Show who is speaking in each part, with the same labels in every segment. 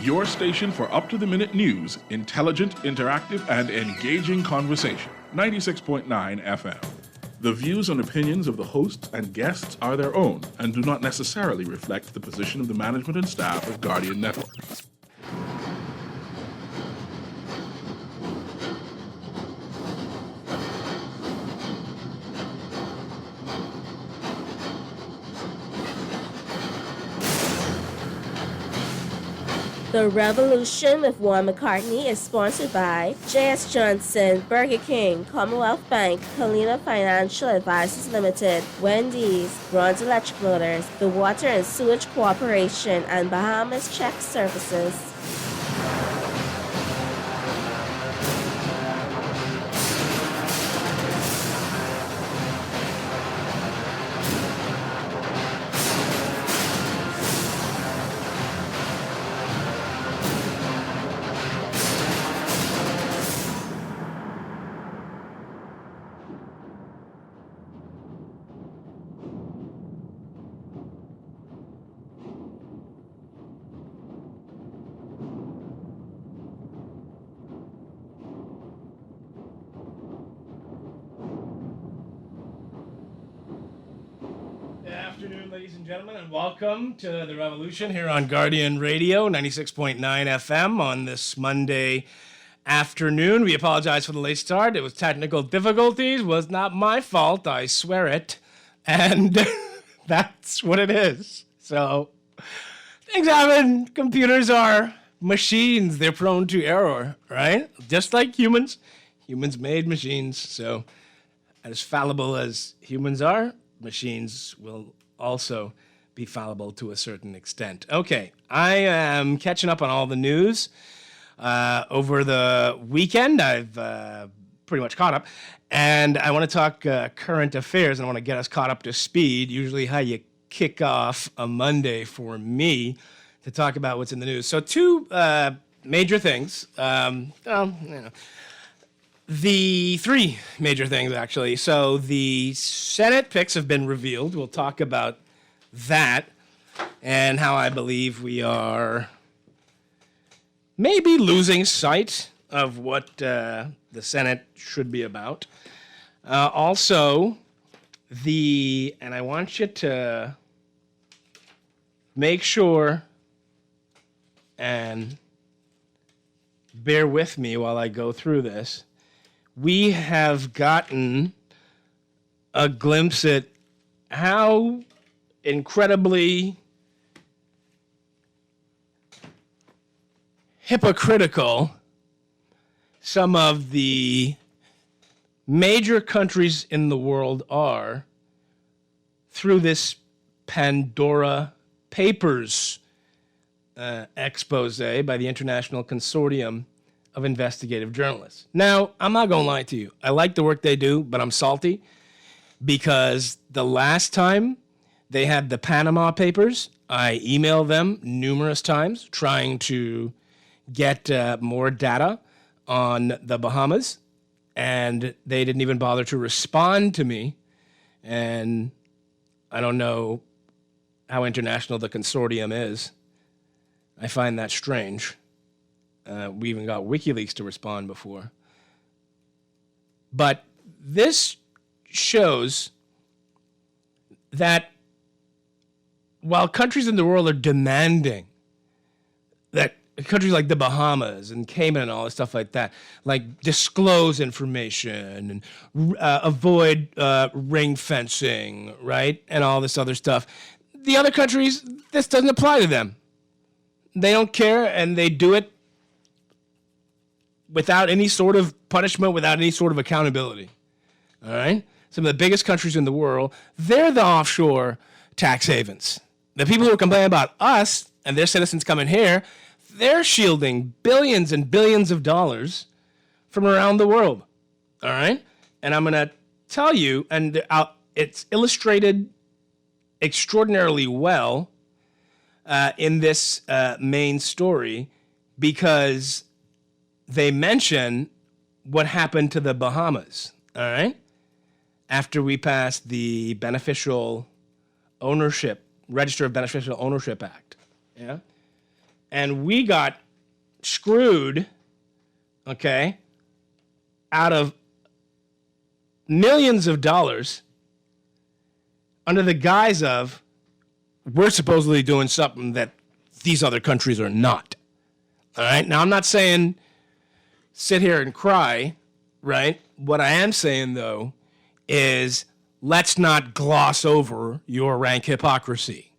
Speaker 1: Your station for up-to-the-minute news, intelligent, interactive, and engaging conversation. 96.9 FM. The views and opinions of the hosts and guests are their own and do not necessarily reflect the position of the management and staff of Guardian Network.
Speaker 2: The Revolution with Juan McCartney is sponsored by J.S. Johnson, Burger King, Commonwealth Bank, Colina Financial Advisors Limited, Wendy's, Bronze Electric Motors, the Water and Sewage Corporation, and Bahamas Check Services.
Speaker 3: Good afternoon, ladies and gentlemen, and welcome to The Revolution here on Guardian Radio, 96.9 FM on this Monday afternoon. We apologize for the late start. It was technical difficulties. It was not my fault, I swear it. And that's what it is. So, things happen. Computers are machines. They're prone to error, right? Just like humans. Humans made machines. So, as fallible as humans are, machines will also be fallible to a certain extent. Okay, I am catching up on all the news. Over the weekend, I've pretty much caught up, and I want to talk current affairs, and I want to get us caught up to speed, usually how you kick off a Monday for me to talk about what's in the news. So two major things. The three major things, actually. So the Senate picks have been revealed. We'll talk about that and how I believe we are maybe losing sight of what the Senate should be about. Also, and I want you to make sure and bear with me while I go through this. We have gotten a glimpse at how incredibly hypocritical some of the major countries in the world are through this Pandora Papers expose by the International Consortium of Investigative Journalists. Now, I'm not going to lie to you. I like the work they do, but I'm salty because the last time they had the Panama Papers, I emailed them numerous times trying to get more data on the Bahamas, and they didn't even bother to respond to me. And I don't know how international the consortium is. I find that strange. We even got WikiLeaks to respond before. But this shows that while countries in the world are demanding that countries like the Bahamas and Cayman and all this stuff like that, like disclose information and avoid ring fencing, right, and all this other stuff, the other countries, this doesn't apply to them. They don't care, and they do it without any sort of punishment, without any sort of accountability. All right? Some of the biggest countries in the world, they're the offshore tax havens. The people who are complaining about us and their citizens coming here, they're shielding billions and billions of dollars from around the world. All right? And I'm going to tell you, and it's illustrated extraordinarily well in this main story, because they mention what happened to the Bahamas, all right? After we passed the Register of Beneficial Ownership Act, yeah? And we got screwed, okay, out of millions of dollars under the guise of we're supposedly doing something that these other countries are not. All right? Now, I'm not saying sit here and cry, right? What I am saying, though, is let's not gloss over your rank hypocrisy,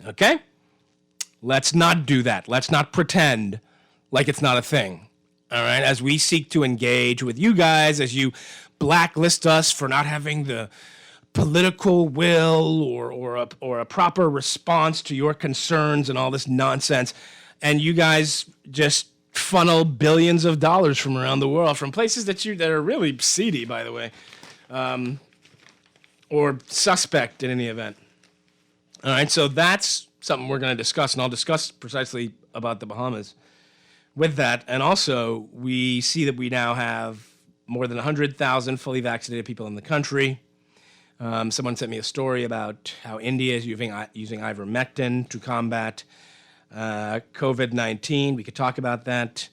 Speaker 3: okay? Let's not do that. Let's not pretend like it's not a thing, all right? As we seek to engage with you guys, as you blacklist us for not having the political will or a proper response to your concerns and all this nonsense, and you guys just funnel billions of dollars from around the world, from places that are really seedy, by the way, or suspect in any event. All right, so that's something we're going to discuss, and I'll discuss precisely about the Bahamas with that. And also, we see that we now have more than 100,000 fully vaccinated people in the country. Someone sent me a story about how India is using ivermectin to combat COVID-19. We could talk about that.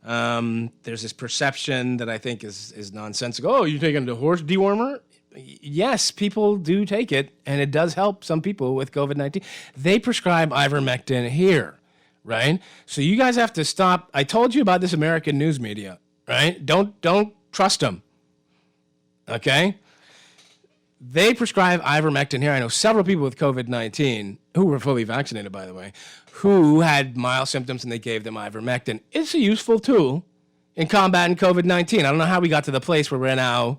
Speaker 3: There's this perception that I think is nonsensical. Oh, you're taking the horse dewormer? Yes, people do take it, and it does help some people with COVID-19. They prescribe ivermectin here, right? So you guys have to stop. I told you about this American news media, right? Don't trust them, okay? They prescribe ivermectin here. I know several people with COVID-19 who were fully vaccinated, by the way, who had mild symptoms, and they gave them ivermectin. It's a useful tool in combating COVID-19. I don't know how we got to the place where we're now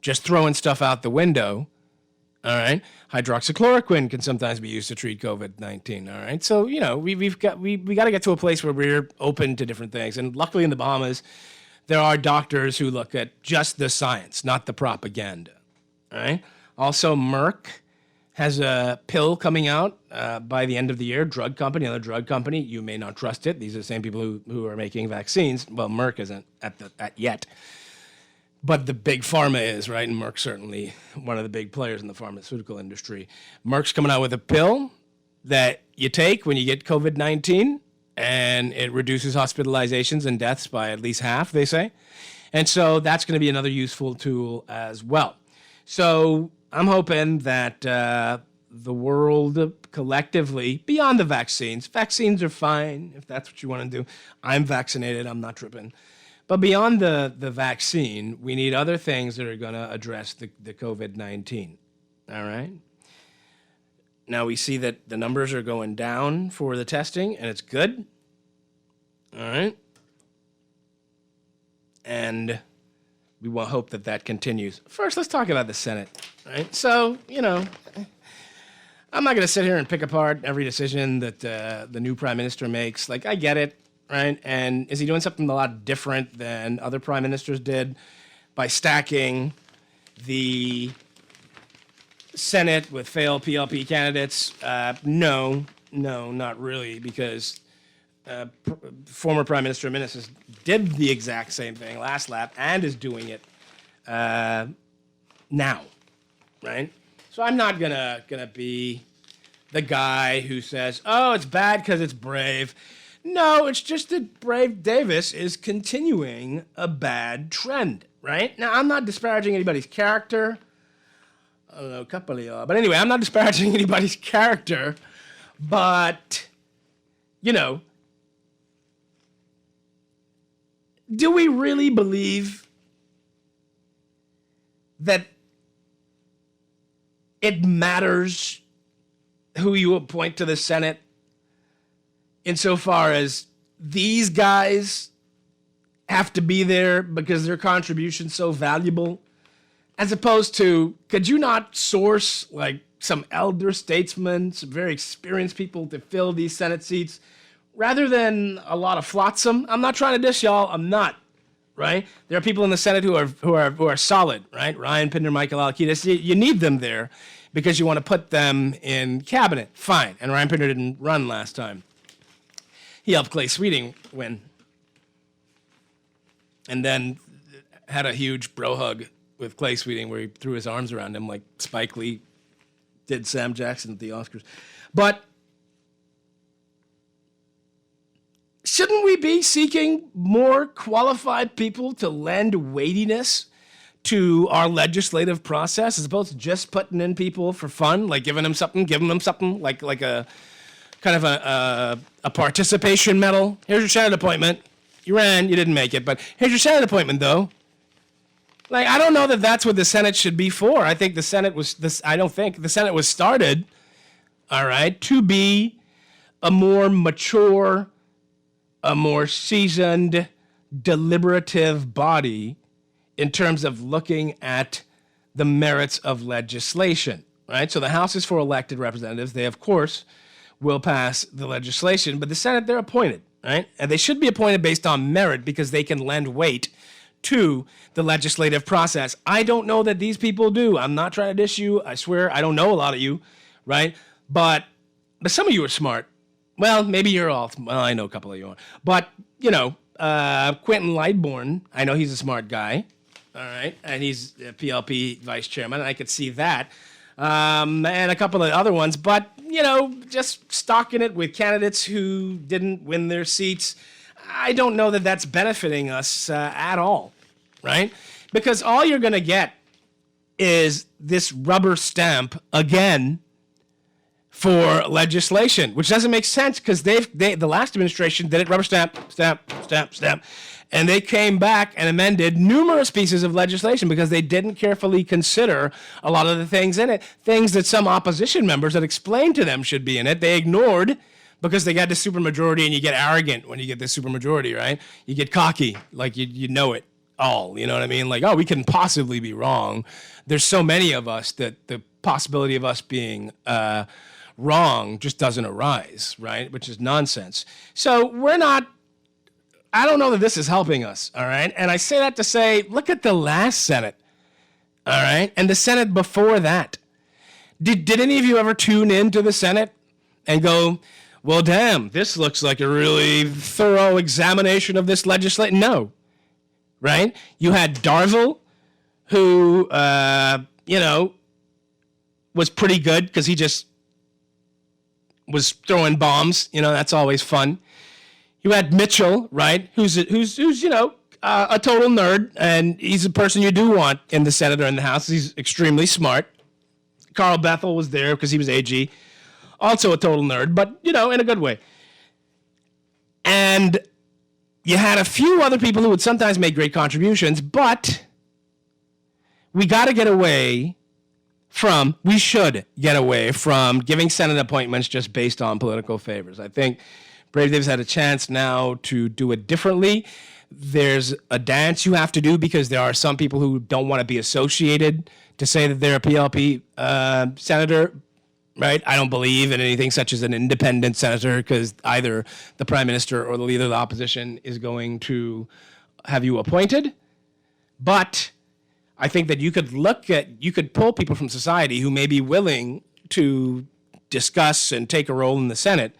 Speaker 3: just throwing stuff out the window, all right? Hydroxychloroquine can sometimes be used to treat COVID-19, all right? So, you know, we got to get to a place where we're open to different things. And luckily in the Bahamas, there are doctors who look at just the science, not the propaganda, all right? Also, Merck has a pill coming out by the end of the year, another drug company. You may not trust it. These are the same people who are making vaccines. Well, Merck isn't at yet. But the big pharma is, right? And Merck's certainly one of the big players in the pharmaceutical industry. Merck's coming out with a pill that you take when you get COVID-19, and it reduces hospitalizations and deaths by at least half, they say. And so that's going to be another useful tool as well. So I'm hoping that the world collectively, beyond the vaccines are fine if that's what you want to do. I'm vaccinated. I'm not tripping. But beyond the vaccine, we need other things that are going to address the COVID-19, all right? Now, we see that the numbers are going down for the testing, and it's good, all right? And we will hope that that continues. First, let's talk about the Senate, right? So, you know, I'm not going to sit here and pick apart every decision that the new prime minister makes. Like, I get it. Right? And is he doing something a lot different than other prime ministers did by stacking the Senate with failed PLP candidates? No, not really, because former Prime Minister Meneses did the exact same thing last lap and is doing it now, right? So I'm not gonna be the guy who says, oh, it's bad because it's Brave. No, it's just that Brave Davis is continuing a bad trend, right? Now, I'm not disparaging anybody's character. I don't know, a couple of y'all. But anyway, I'm not disparaging anybody's character. But, you know, do we really believe that it matters who you appoint to the Senate? Insofar as these guys have to be there because their contribution's so valuable, as opposed to, could you not source like some elder statesmen, some very experienced people to fill these Senate seats, rather than a lot of flotsam? I'm not trying to dish y'all. I'm not, right? There are people in the Senate who are solid, right? Ryan Pinder, Michael Alkitis. You need them there because you want to put them in cabinet. Fine. And Ryan Pinder didn't run last time. He helped Clay Sweeting win. And then had a huge bro hug with Clay Sweeting where he threw his arms around him like Spike Lee did Sam Jackson at the Oscars. But shouldn't we be seeking more qualified people to lend weightiness to our legislative process as opposed to just putting in people for fun, like giving them something, like a kind of a participation medal? Here's your Senate appointment. You ran, you didn't make it, but here's your Senate appointment, though. Like, I don't know that that's what the Senate should be for. I think the Senate was started, all right, to be a more mature, a more seasoned, deliberative body in terms of looking at the merits of legislation, right? So the House is for elected representatives. They, of course, will pass the legislation, but the Senate, they're appointed, right? And they should be appointed based on merit because they can lend weight to the legislative process. I don't know that these people do. I'm not trying to dish you. I swear I don't know a lot of you, right? But some of you are smart. Well, maybe you're all, well, I know a couple of you are. But, Quentin Lightbourne, I know he's a smart guy, all right? And he's a PLP vice chairman, and I could see that. And a couple of other ones. But, just stocking it with candidates who didn't win their seats, I don't know that that's benefiting us at all, right? Because all you're going to get is this rubber stamp again for legislation, which doesn't make sense because the last administration did it rubber stamp, stamp, stamp, stamp, and they came back and amended numerous pieces of legislation because they didn't carefully consider a lot of the things in it, things that some opposition members had explained to them should be in it. They ignored because they got the supermajority, and you get arrogant when you get the supermajority, right? You get cocky, like you know it all, you know what I mean? Like, oh, we couldn't possibly be wrong. There's so many of us that the possibility of us being wrong just doesn't arise, right? Which is nonsense. So I don't know that this is helping us, all right? And I say that to say, look at the last Senate, all right? And the Senate before that. Did any of you ever tune into the Senate and go, well, damn, this looks like a really thorough examination of this legislation? No, right? You had Darville, who, was pretty good because he just was throwing bombs. That's always fun. You had Mitchell, right, who's a total nerd, and he's a person you do want in the Senate or in the House. He's extremely smart. Carl Bethel was there because he was AG. Also a total nerd, but, in a good way. And you had a few other people who would sometimes make great contributions, but we should get away from giving Senate appointments just based on political favors. I think Brave Dave's had a chance now to do it differently. There's a dance you have to do because there are some people who don't want to be associated to say that they're a PLP senator, right? I don't believe in anything such as an independent senator because either the prime minister or the leader of the opposition is going to have you appointed. But I think that you could pull people from society who may be willing to discuss and take a role in the Senate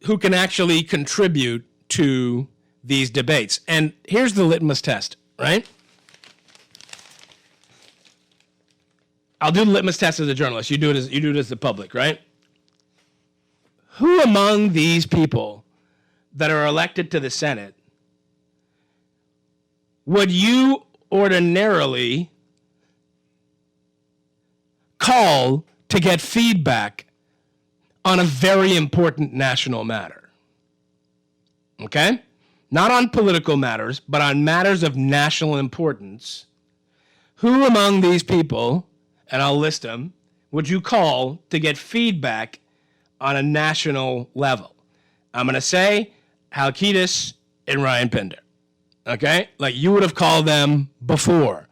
Speaker 3: who can actually contribute to these debates. And here's the litmus test, right? I'll do the litmus test as a journalist. You do it as the public, right? Who among these people that are elected to the Senate would you ordinarily call to get feedback on a very important national matter? Okay? Not on political matters, but on matters of national importance. Who among these people, and I'll list them, would you call to get feedback on a national level? I'm going to say Halkitis and Ryan Pinder. Okay? Like you would have called them before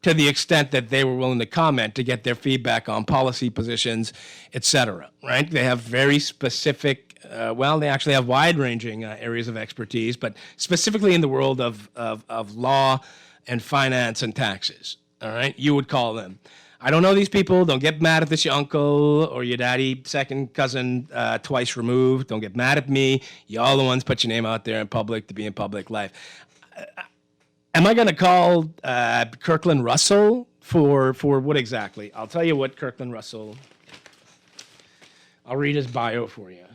Speaker 3: to the extent that they were willing to comment to get their feedback on policy positions, etc. Right? They have very specific, they actually have wide-ranging areas of expertise, but specifically in the world of law and finance and taxes. All right? You would call them. I don't know these people. Don't get mad at this your uncle or your daddy, second cousin, twice removed. Don't get mad at me. You all the ones put your name out there in public to be in public life. Am I going to call Kirkland Russell for what exactly? I'll tell you what Kirkland Russell. I'll read his bio for you.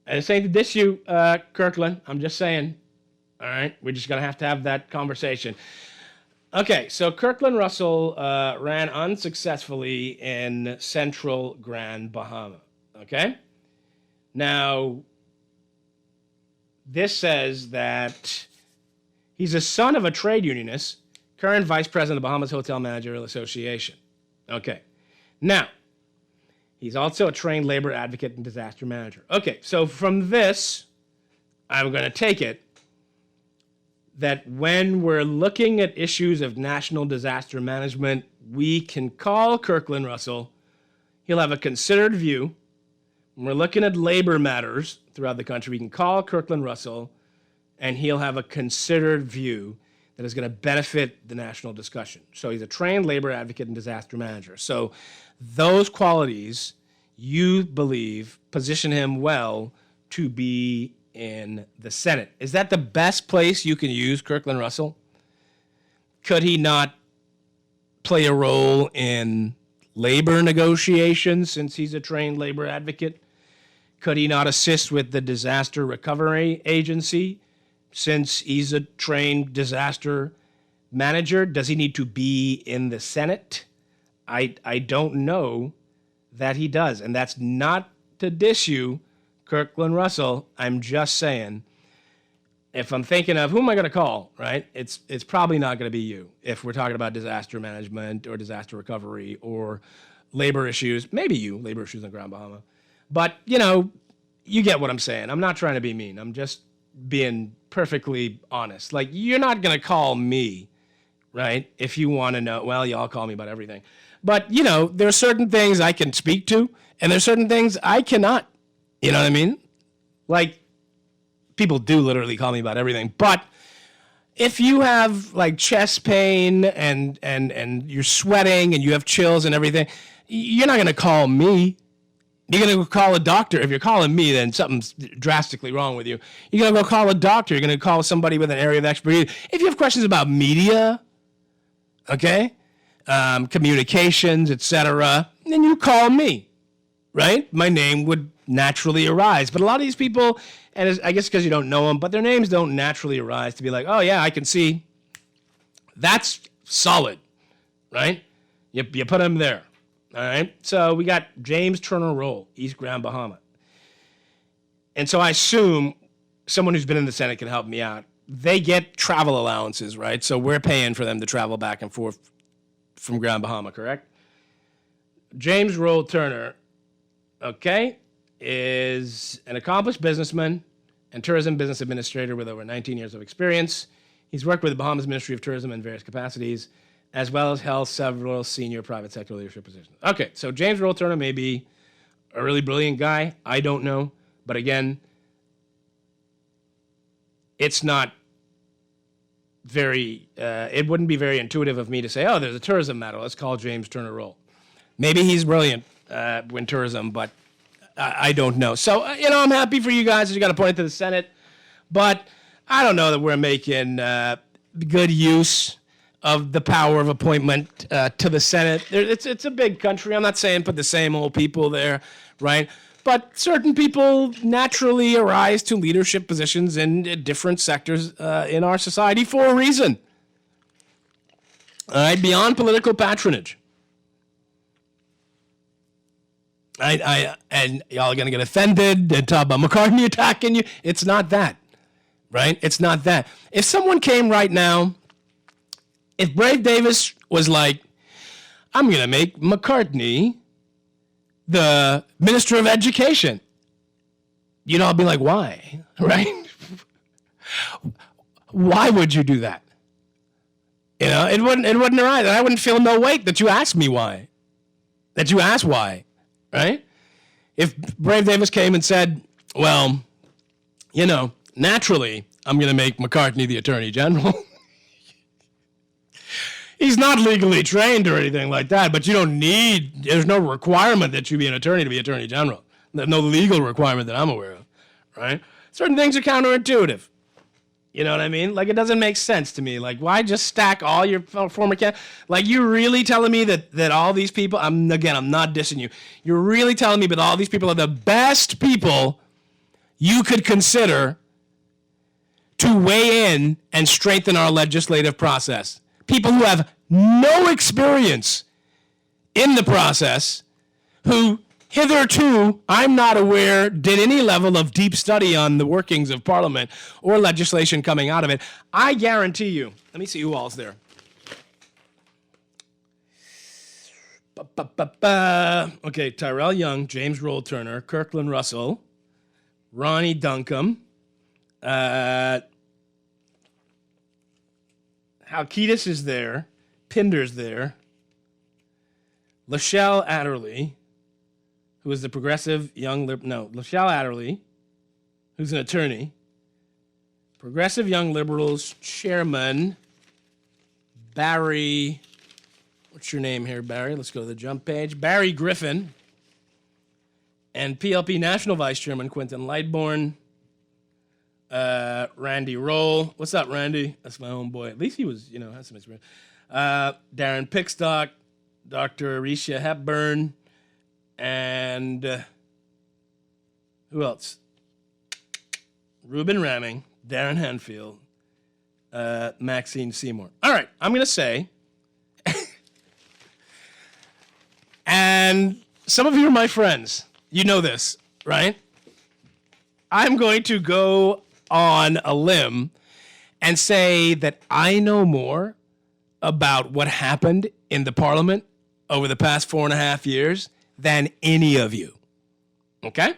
Speaker 3: I ain't to diss you, Kirkland. I'm just saying. All right, we're just gonna have to have that conversation. Okay, so Kirkland Russell ran unsuccessfully in Central Grand Bahama. Okay, now this says that he's a son of a trade unionist, current vice president of the Bahamas Hotel Managerial Association. Okay, now he's also a trained labor advocate and disaster manager. Okay, so from this, I'm going to take it that when we're looking at issues of national disaster management, we can call Kirkland Russell. He'll have a considered view. When we're looking at labor matters throughout the country, we can call Kirkland Russell, and he'll have a considered view that is going to benefit the national discussion. So he's a trained labor advocate and disaster manager. So those qualities, you believe, position him well to be in the Senate. Is that the best place you can use Kirkland Russell? Could he not play a role in labor negotiations since he's a trained labor advocate? Could he not assist with the disaster recovery agency since he's a trained disaster manager? Does he need to be in the Senate? I don't know that he does. And that's not to diss you, Kirkland Russell. I'm just saying, if I'm thinking of who am I going to call, right? It's probably not going to be you if we're talking about disaster management or disaster recovery or labor issues. Maybe you, labor issues in Grand Bahama. But, you get what I'm saying. I'm not trying to be mean. I'm just being perfectly honest. Like, you're not going to call me, right? If you want to know, well, y'all call me about everything. But, there are certain things I can speak to, and there's certain things I cannot. You know what I mean? Like, people do literally call me about everything. But if you have, like, chest pain and you're sweating and you have chills and everything, you're not going to call me. You're going to go call a doctor. If you're calling me, then something's drastically wrong with you. You're going to go call a doctor. You're going to call somebody with an area of expertise. If you have questions about media, okay, communications, etc., then you call me, right? My name would naturally arise. But a lot of these people, and I guess because you don't know them, but their names don't naturally arise to be like, oh, yeah, I can see. That's solid, right? You put them there. All right, so we got James Turner Roll, East Grand Bahama. And so I assume someone who's been in the Senate can help me out. They get travel allowances, right? So we're paying for them to travel back and forth from Grand Bahama, correct? James Roll Turner, okay, is an accomplished businessman and tourism business administrator with over 19 years of experience. He's worked with the Bahamas Ministry of Tourism in various capacities, as well as held several senior private sector leadership positions. Okay, so James Roll Turner may be a really brilliant guy. I don't know. But again, it's not very, it wouldn't be very intuitive of me to say, oh, there's a tourism matter. Let's call James Turner Roll. Maybe he's brilliant in tourism, but I don't know. So, I'm happy for you guys that you got appointed to the Senate. But I don't know that we're making good use of the power of appointment to the Senate. It's a big country. I'm not saying put the same old people there, right? But certain people naturally arise to leadership positions in different sectors in our society for a reason. All right, beyond political patronage. And y'all are going to get offended and talk about McCartney attacking you. It's not that, right? It's not that. If someone came right now, if Brave Davis was like, I'm going to make McCartney the Minister of Education, I'll be like, why? Right? Why would you do that? It wouldn't arise. And I wouldn't feel no weight that you asked me why. That you asked why, right? If Brave Davis came and said, well, naturally, I'm going to make McCartney the Attorney General. He's not legally trained or anything like that, but there's no requirement that you be an attorney to be Attorney General. There's no legal requirement that I'm aware of, right? Certain things are counterintuitive. You know what I mean? Like, it doesn't make sense to me. Like, why just stack all your former candidates? Like, you're really telling me that all these people, I'm not dissing you. You're really telling me that all these people are the best people you could consider to weigh in and strengthen our legislative process. People who have no experience in the process, who hitherto, I'm not aware, did any level of deep study on the workings of Parliament or legislation coming out of it. I guarantee you, let me see who all's there. Okay, Tyrell Young, James Roll Turner, Kirkland Russell, Ronnie Duncombe, Halkitis is there, Pinder's there, Lachelle Adderley, who is the progressive young Lachelle Adderley, who's an attorney, Progressive Young Liberals chairman, Barry, what's your name here, Barry? Let's go to the jump page. Barry Griffin, and PLP National Vice Chairman Quentin Lightbourne, Randy Roll. What's up, Randy? That's my own boy. At least he was, has some experience. Darren Pickstock, Dr. Risha Hepburn, and who else? Ruben Ramming, Darren Hanfield, Maxine Seymour. All right, I'm going to say, and some of you are my friends. You know this, right? I'm going to go on a limb and say that I know more about what happened in the Parliament over the past 4.5 years than any of you. Okay?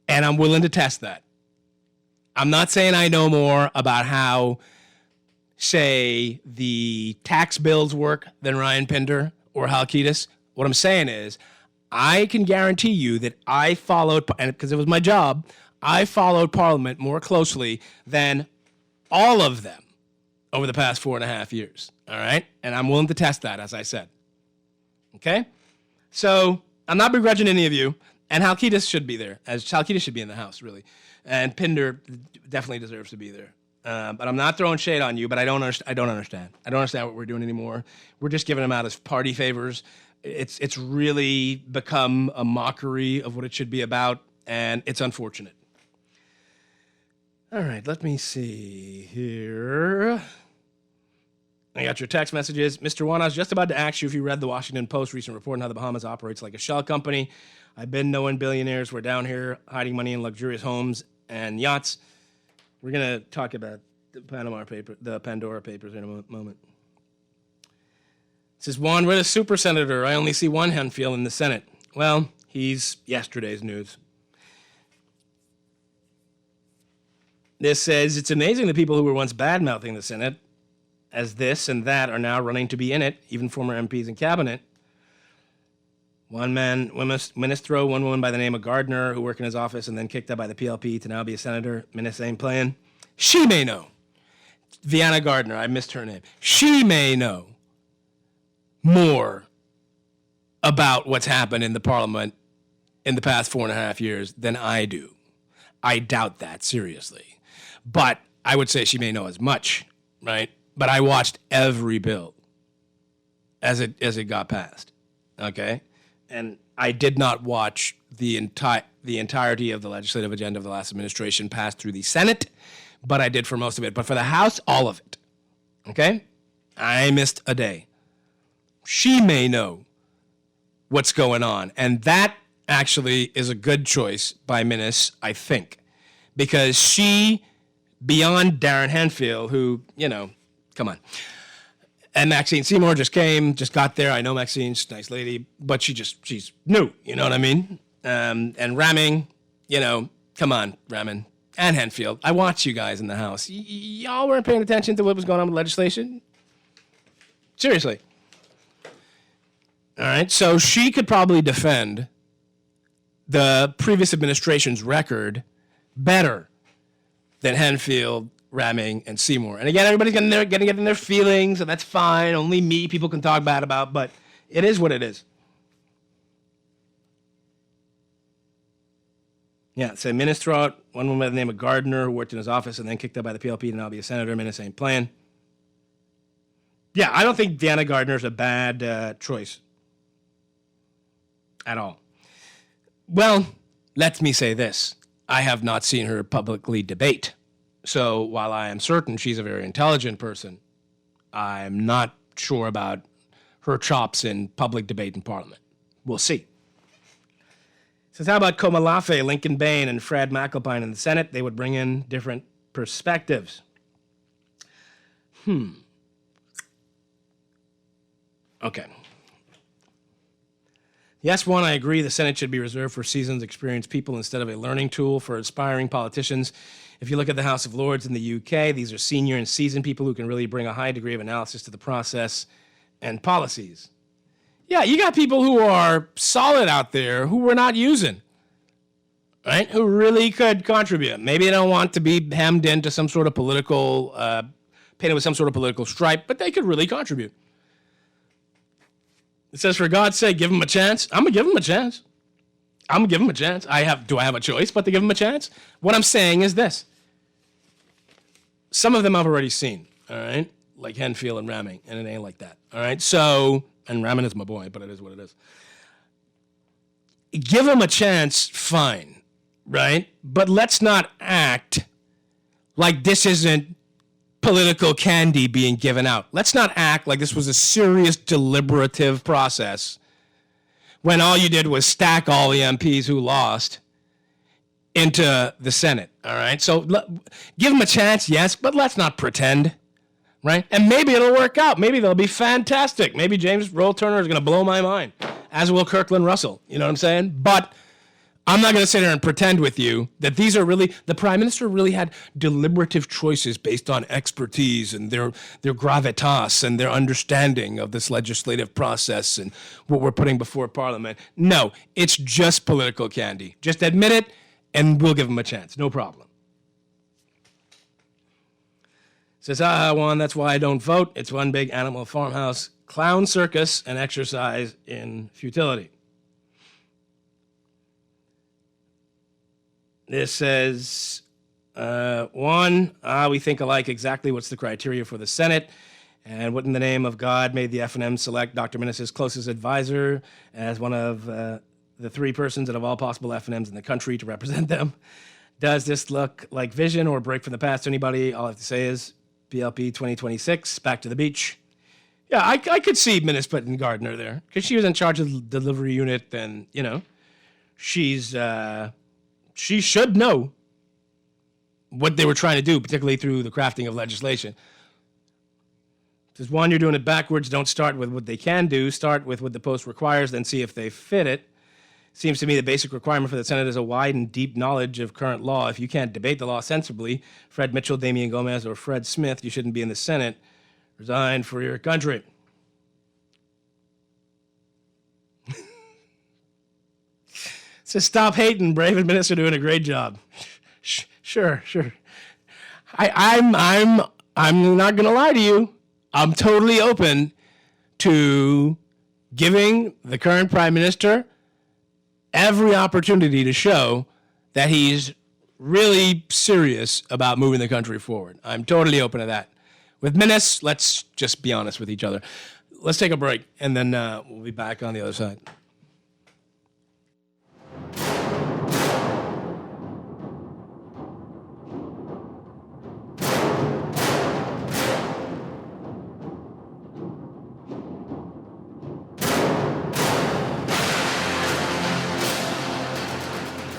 Speaker 3: And I'm willing to test that. I'm not saying I know more about how, say, the tax bills work than Ryan Pinder or Halkitis. What I'm saying is, I can guarantee you that I followed, and because it was my job, I followed Parliament more closely than all of them over the past 4.5 years. All right? And I'm willing to test that, as I said. Okay? So I'm not begrudging any of you, and Halkitis should be there, as Halkitis should be in the House, really. And Pinder definitely deserves to be there. But I'm not throwing shade on you, but I don't understand. I don't understand what we're doing anymore. We're just giving them out as party favors. It's really become a mockery of what it should be about, and it's unfortunate. All right, let me see here. I got your text messages. Mr. Juan, I was just about to ask you if you read the Washington Post recent report on how the Bahamas operates like a shell company. I've been knowing billionaires were down here hiding money in luxurious homes and yachts. We're going to talk about the Pandora Papers in a moment. It says, Juan, we're the super senator. I only see one Hanfield in the Senate. Well, he's yesterday's news. This says, it's amazing the people who were once bad-mouthing the Senate as this and that are now running to be in it, even former MPs in cabinet. One man, Ministro, one woman by the name of Gardner, who worked in his office and then kicked out by the PLP to now be a senator. Minister ain't playing. She may know. Vianna Gardner, I missed her name. She may know more about what's happened in the Parliament in the past 4.5 years than I do. I doubt that, seriously. But I would say she may know as much, right? But I watched every bill as it got passed, okay? And I did not watch the entirety of the legislative agenda of the last administration pass through the Senate, but I did for most of it. But for the House, all of it, okay? I missed a day. She may know what's going on, and that actually is a good choice by Minnis, I think, because she, beyond Darren Hanfield, who, come on, and Maxine Seymour just got there. I know Maxine's a nice lady, but she's new, you know what I mean? And Ramming, come on, Ramming, and Hanfield. I watched you guys in the House. Y'all weren't paying attention to what was going on with legislation? Seriously. All right, so she could probably defend the previous administration's record better than Hanfield, Ramming, and Seymour. And again, everybody's going to get in their feelings, and that's fine. Only me people can talk bad about, but it is what it is. Yeah, so Ministro, one woman by the name of Gardner, who worked in his office and then kicked out by the PLP to now be a senator. Minnis ain't playing. Yeah, I don't think Deanna Gardner's a bad choice at all. Well, Let me say this. I have not seen her publicly debate. So while I am certain she's a very intelligent person, I'm not sure about her chops in public debate in Parliament. We'll see. Says, how about Komalafe, Lincoln Bain, and Fred McAlpine in the Senate? They would bring in different perspectives. Okay. Yes, Juan, I agree the Senate should be reserved for seasoned, experienced people instead of a learning tool for aspiring politicians. If you look at the House of Lords in the UK, these are senior and seasoned people who can really bring a high degree of analysis to the process and policies. Yeah, you got people who are solid out there who we're not using, right? Who really could contribute. Maybe they don't want to be hemmed into some sort of political, painted with some sort of political stripe, but they could really contribute. It says, for God's sake, give him a chance. I'm going to give him a chance. Do I have a choice but to give him a chance? What I'm saying is this. Some of them I've already seen, all right? Like Henfield and Ramming, and it ain't like that, all right? So, and Ramming is my boy, but it is what it is. Give him a chance, fine, right? But let's not act like this isn't political candy being given out. Let's not act like this was a serious deliberative process when all you did was stack all the MPs who lost into the Senate, all right? So give them a chance, yes, but let's not pretend, right? And maybe it'll work out. Maybe they'll be fantastic. Maybe James Roll Turner is going to blow my mind, as will Kirkland Russell, you know what I'm saying? But I'm not going to sit here and pretend with you that these are really, the Prime Minister really had deliberative choices based on expertise and their gravitas and their understanding of this legislative process and what we're putting before Parliament. No, it's just political candy. Just admit it, and we'll give them a chance. No problem. Says, Juan, that's why I don't vote. It's one big animal farmhouse, clown circus, and exercise in futility. This says, Juan, we think alike exactly what's the criteria for the Senate, and what in the name of God made the F&M select Dr. Minnis' closest advisor as one of the three persons out of all possible F&Ms in the country to represent them. Does this look like vision or a break from the past to anybody? All I have to say is PLP 2026, back to the beach. Yeah, I could see Minnis putting Gardner there, because she was in charge of the delivery unit, and, you know, she should know what they were trying to do, particularly through the crafting of legislation. Says, Juan, you're doing it backwards. Don't start with what they can do. Start with what the post requires, then see if they fit it. Seems to me the basic requirement for the Senate is a wide and deep knowledge of current law. If you can't debate the law sensibly, Fred Mitchell, Damian Gomez, or Fred Smith, you shouldn't be in the Senate. Resign for your country. Says, stop hating, Brave and Minister doing a great job. Sure. I'm not gonna lie to you. I'm totally open to giving the current Prime Minister every opportunity to show that he's really serious about moving the country forward. I'm totally open to that. With Minnis, let's just be honest with each other. Let's take a break, and then we'll be back on the other side.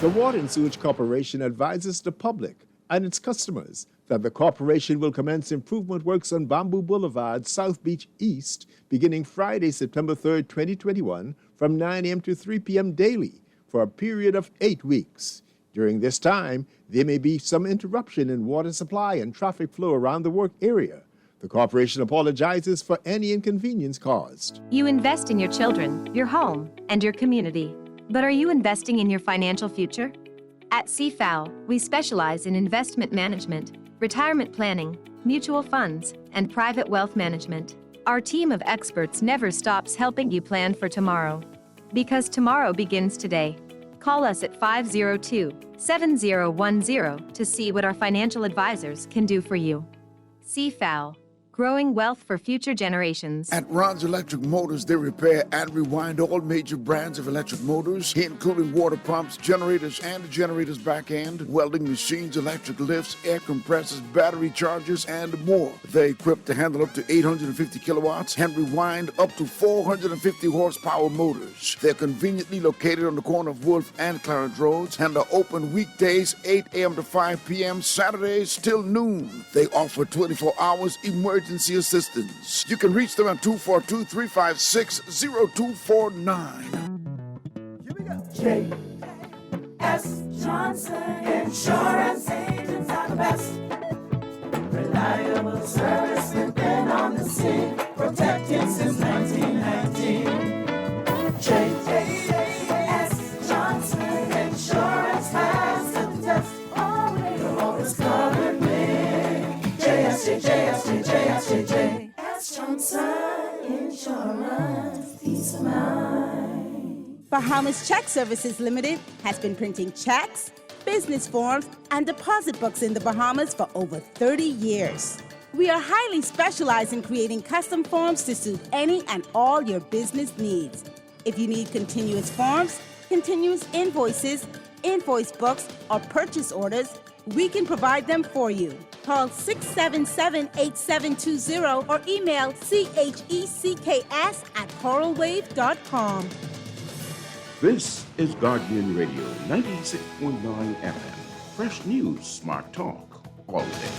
Speaker 4: The Water and Sewage Corporation advises the public and its customers that the corporation will commence improvement works on Bamboo Boulevard, South Beach East, beginning Friday, September 3rd, 2021, from 9 a.m. to 3 p.m. daily for a period of 8 weeks. During this time, there may be some interruption in water supply and traffic flow around the work area. The corporation apologizes for any inconvenience caused.
Speaker 5: You invest in your children, your home, and your community. But are you investing in your financial future? At CFAO, we specialize in investment management, retirement planning, mutual funds, and private wealth management. Our team of experts never stops helping you plan for tomorrow. Because tomorrow begins today. Call us at 502-7010 to see what our financial advisors can do for you. CFAO, growing wealth for future generations.
Speaker 6: At Ron's Electric Motors, they repair and rewind all major brands of electric motors, including water pumps, generators, and the generator's back end, welding machines, electric lifts, air compressors, battery chargers, and more. They're equipped to handle up to 850 kilowatts and rewind up to 450 horsepower motors. They're conveniently located on the corner of Wolf and Clarence Roads and are open weekdays 8 a.m. to 5 p.m., Saturdays till noon. They offer 24 hours emergency assistance. You can reach them at 242-356-0249.
Speaker 7: Here we go. J.S. Johnson Insurance Agents are the best. Reliable service, we've been on the scene, protecting since 1919. J.S. Johnson Insurance has the test. You're always covered with J.S. Johnson Insurance, peace of mind.
Speaker 8: Bahamas Check Services Limited has been printing checks, business forms, and deposit books in the Bahamas for over 30 years. We are highly specialized in creating custom forms to suit any and all your business needs. If you need continuous forms, continuous invoices, invoice books, or purchase orders, we can provide them for you. Call 677-8720 or email checks@coralwave.com.
Speaker 9: This is Guardian Radio 96.9 FM. Fresh news, smart talk, all day.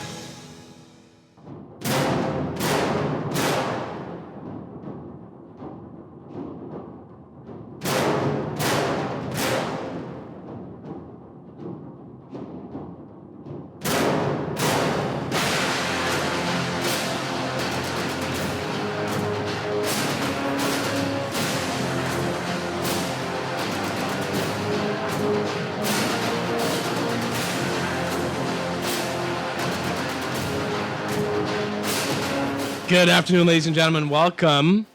Speaker 3: Good afternoon, ladies and gentlemen. Welcome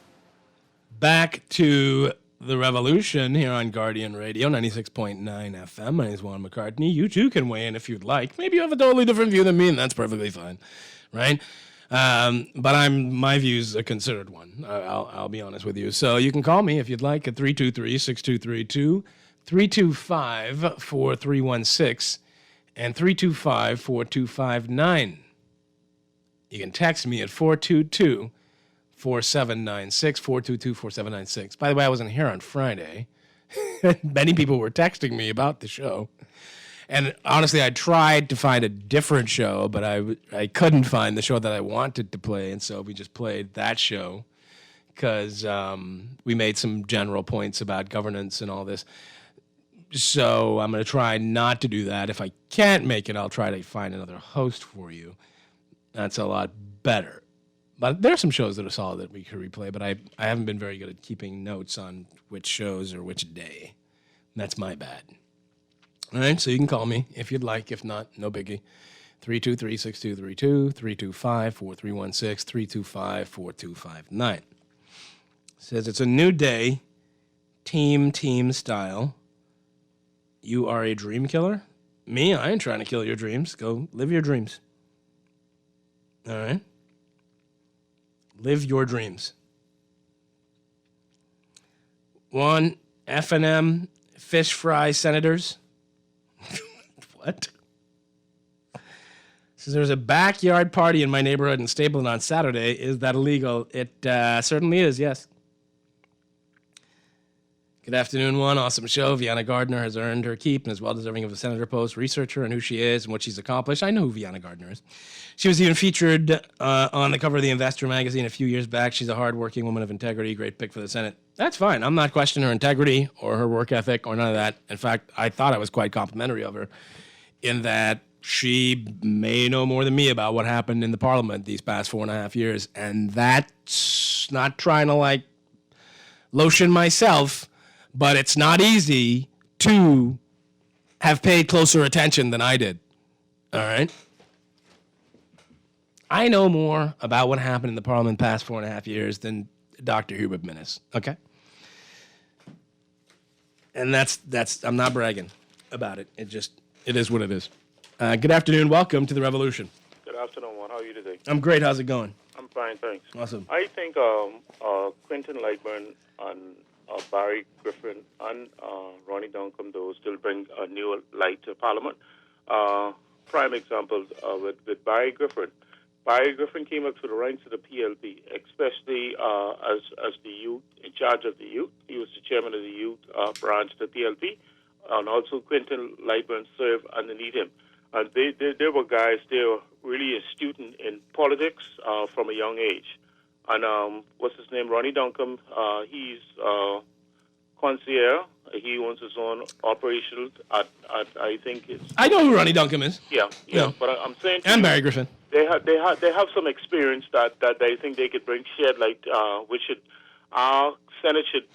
Speaker 3: back to The Revolution here on Guardian Radio, 96.9 FM. My name is Juan McCartney. You too can weigh in if you'd like. Maybe you have a totally different view than me, and that's perfectly fine, right? But my view's a considered one. I'll be honest with you. So you can call me if you'd like at 323-6232, 325-4316, and 325-4259. You can text me at 422-4796, 422-4796. By the way, I wasn't here on Friday. Many people were texting me about the show. And honestly, I tried to find a different show, but I couldn't find the show that I wanted to play, and so we just played that show because we made some general points about governance and all this. So I'm going to try not to do that. If I can't make it, I'll try to find another host for you. That's a lot better. But there are some shows that are solid that we could replay, but I haven't been very good at keeping notes on which shows or which day. That's my bad. All right, so you can call me if you'd like. If not, no biggie. 323-6232, 325-4316, 325-4259. Says it's a new day, team style. You are a dream killer? Me? I ain't trying to kill your dreams. Go live your dreams. All right? Live your dreams. One, F&M fish fry senators. What? Says there's a backyard party in my neighborhood in Stapleton on Saturday. Is that illegal? It certainly is, yes. Good afternoon, Juan. Awesome show. Vienna Gardner has earned her keep and is well-deserving of a senator post. Research her and who she is and what she's accomplished. I know who Vienna Gardner is. She was even featured on the cover of the Investor magazine a few years back. She's a hardworking woman of integrity. Great pick for the Senate. That's fine. I'm not questioning her integrity or her work ethic or none of that. In fact, I thought I was quite complimentary of her in that she may know more than me about what happened in the Parliament these past 4.5 years. And that's not trying to, lotion myself, but it's not easy to have paid closer attention than I did. All right? I know more about what happened in the Parliament past 4.5 years than Dr. Hubert Minnis, okay? And that's I'm not bragging about it. It is what it is. Good afternoon. Welcome to The Revolution.
Speaker 10: Good afternoon, Juan. How are you today?
Speaker 3: I'm great. How's it going?
Speaker 10: I'm fine, thanks.
Speaker 3: Awesome.
Speaker 10: I think Quentin Lightburn and Barry Griffin and Ronnie Duncombe, those still bring a new light to Parliament. Prime example with Barry Griffin. Barry Griffin came up through the ranks of the PLP, especially as the youth, in charge of the youth. He was the chairman of the youth branch of the PLP, and also Quentin Lightburn served underneath him. And they were guys, they were really astute in politics from a young age. And what's his name? Ronnie Duncombe. He's concierge. He owns his own operation at I think it's.
Speaker 3: I know who Ronnie Duncombe is.
Speaker 10: Yeah. But I'm saying.
Speaker 3: And Barry Griffin.
Speaker 10: They have some experience that they think they could bring shed light, which our Senate should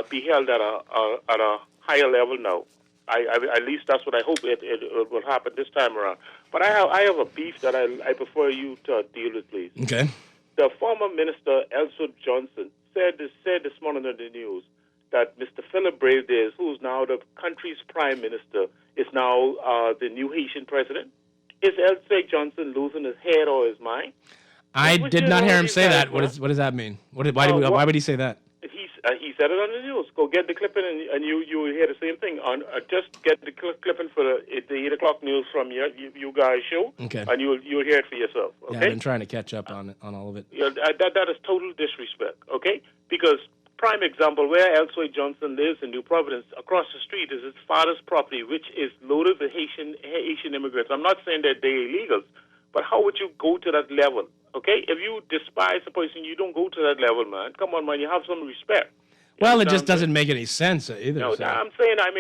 Speaker 10: be held at a higher level now. At least that's what I hope it will happen this time around. But I have a beef that I prefer you to deal with, please.
Speaker 3: Okay.
Speaker 10: The former minister, Ellsworth Johnson, said this morning on the news that Mr. Philip Bravedays, who's now the country's prime minister, is now the new Haitian president. Is Ellsworth Johnson losing his head or his mind?
Speaker 3: I did not hear him say that. What does that mean? Why would he say that?
Speaker 10: He said it on the news. Go get the clipping, and you will hear the same thing. Just get the clipping for the 8 o'clock news from you guys' show,
Speaker 3: okay.
Speaker 10: And you'll hear it for yourself. Okay?
Speaker 3: Yeah, I've been trying to catch up on all of it.
Speaker 10: Yeah, that is total disrespect. Okay, because prime example where Ellsworth Johnson lives in New Providence, across the street is his father's property, which is loaded with Haitian immigrants. I'm not saying that they're illegals, but how would you go to that level? Okay, if you despise a person, you don't go to that level, man. Come on, man, you have some respect.
Speaker 3: Well, it just doesn't make any sense either.
Speaker 10: No,
Speaker 3: so.
Speaker 10: I'm saying, I've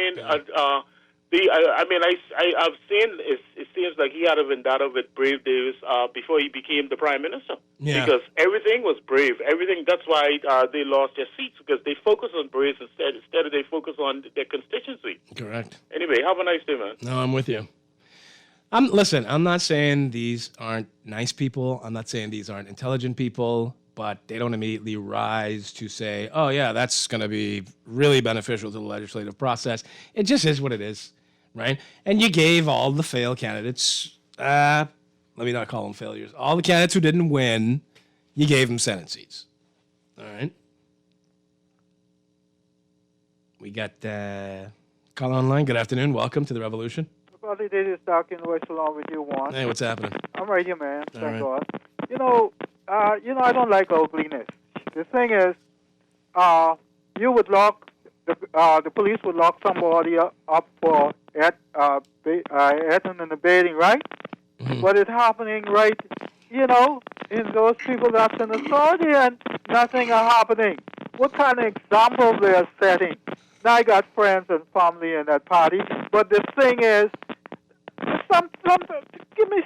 Speaker 10: seen it seems like he had a vendetta with Brave Davis before he became the prime minister.
Speaker 3: Yeah.
Speaker 10: Because everything was Brave. Everything. That's why they lost their seats, because they focus on Braves instead of they focus on their constituency.
Speaker 3: Correct.
Speaker 10: Anyway, have a nice day, man.
Speaker 3: No, I'm with you. Listen, I'm not saying these aren't nice people. I'm not saying these aren't intelligent people, but they don't immediately rise to say, oh, yeah, that's going to be really beneficial to the legislative process. It just is what it is, right? And you gave all the failed candidates, let me not call them failures, all the candidates who didn't win, you gave them Senate seats. All right? We got call online. Good afternoon. Welcome to the Revolution.
Speaker 11: Brother, this is talking voice along with you, Juan.
Speaker 3: Hey, what's happening?
Speaker 11: I'm right here, man.
Speaker 3: All
Speaker 11: Thank
Speaker 3: right.
Speaker 11: God. I don't like ugliness. The thing is, you would lock the police would lock somebody up for and debating, right?
Speaker 3: Mm-hmm.
Speaker 11: What is happening, right? In those people that's in authority, and nothing is happening. What kind of example they are setting? Now I got friends and family in that party, but the thing is, give me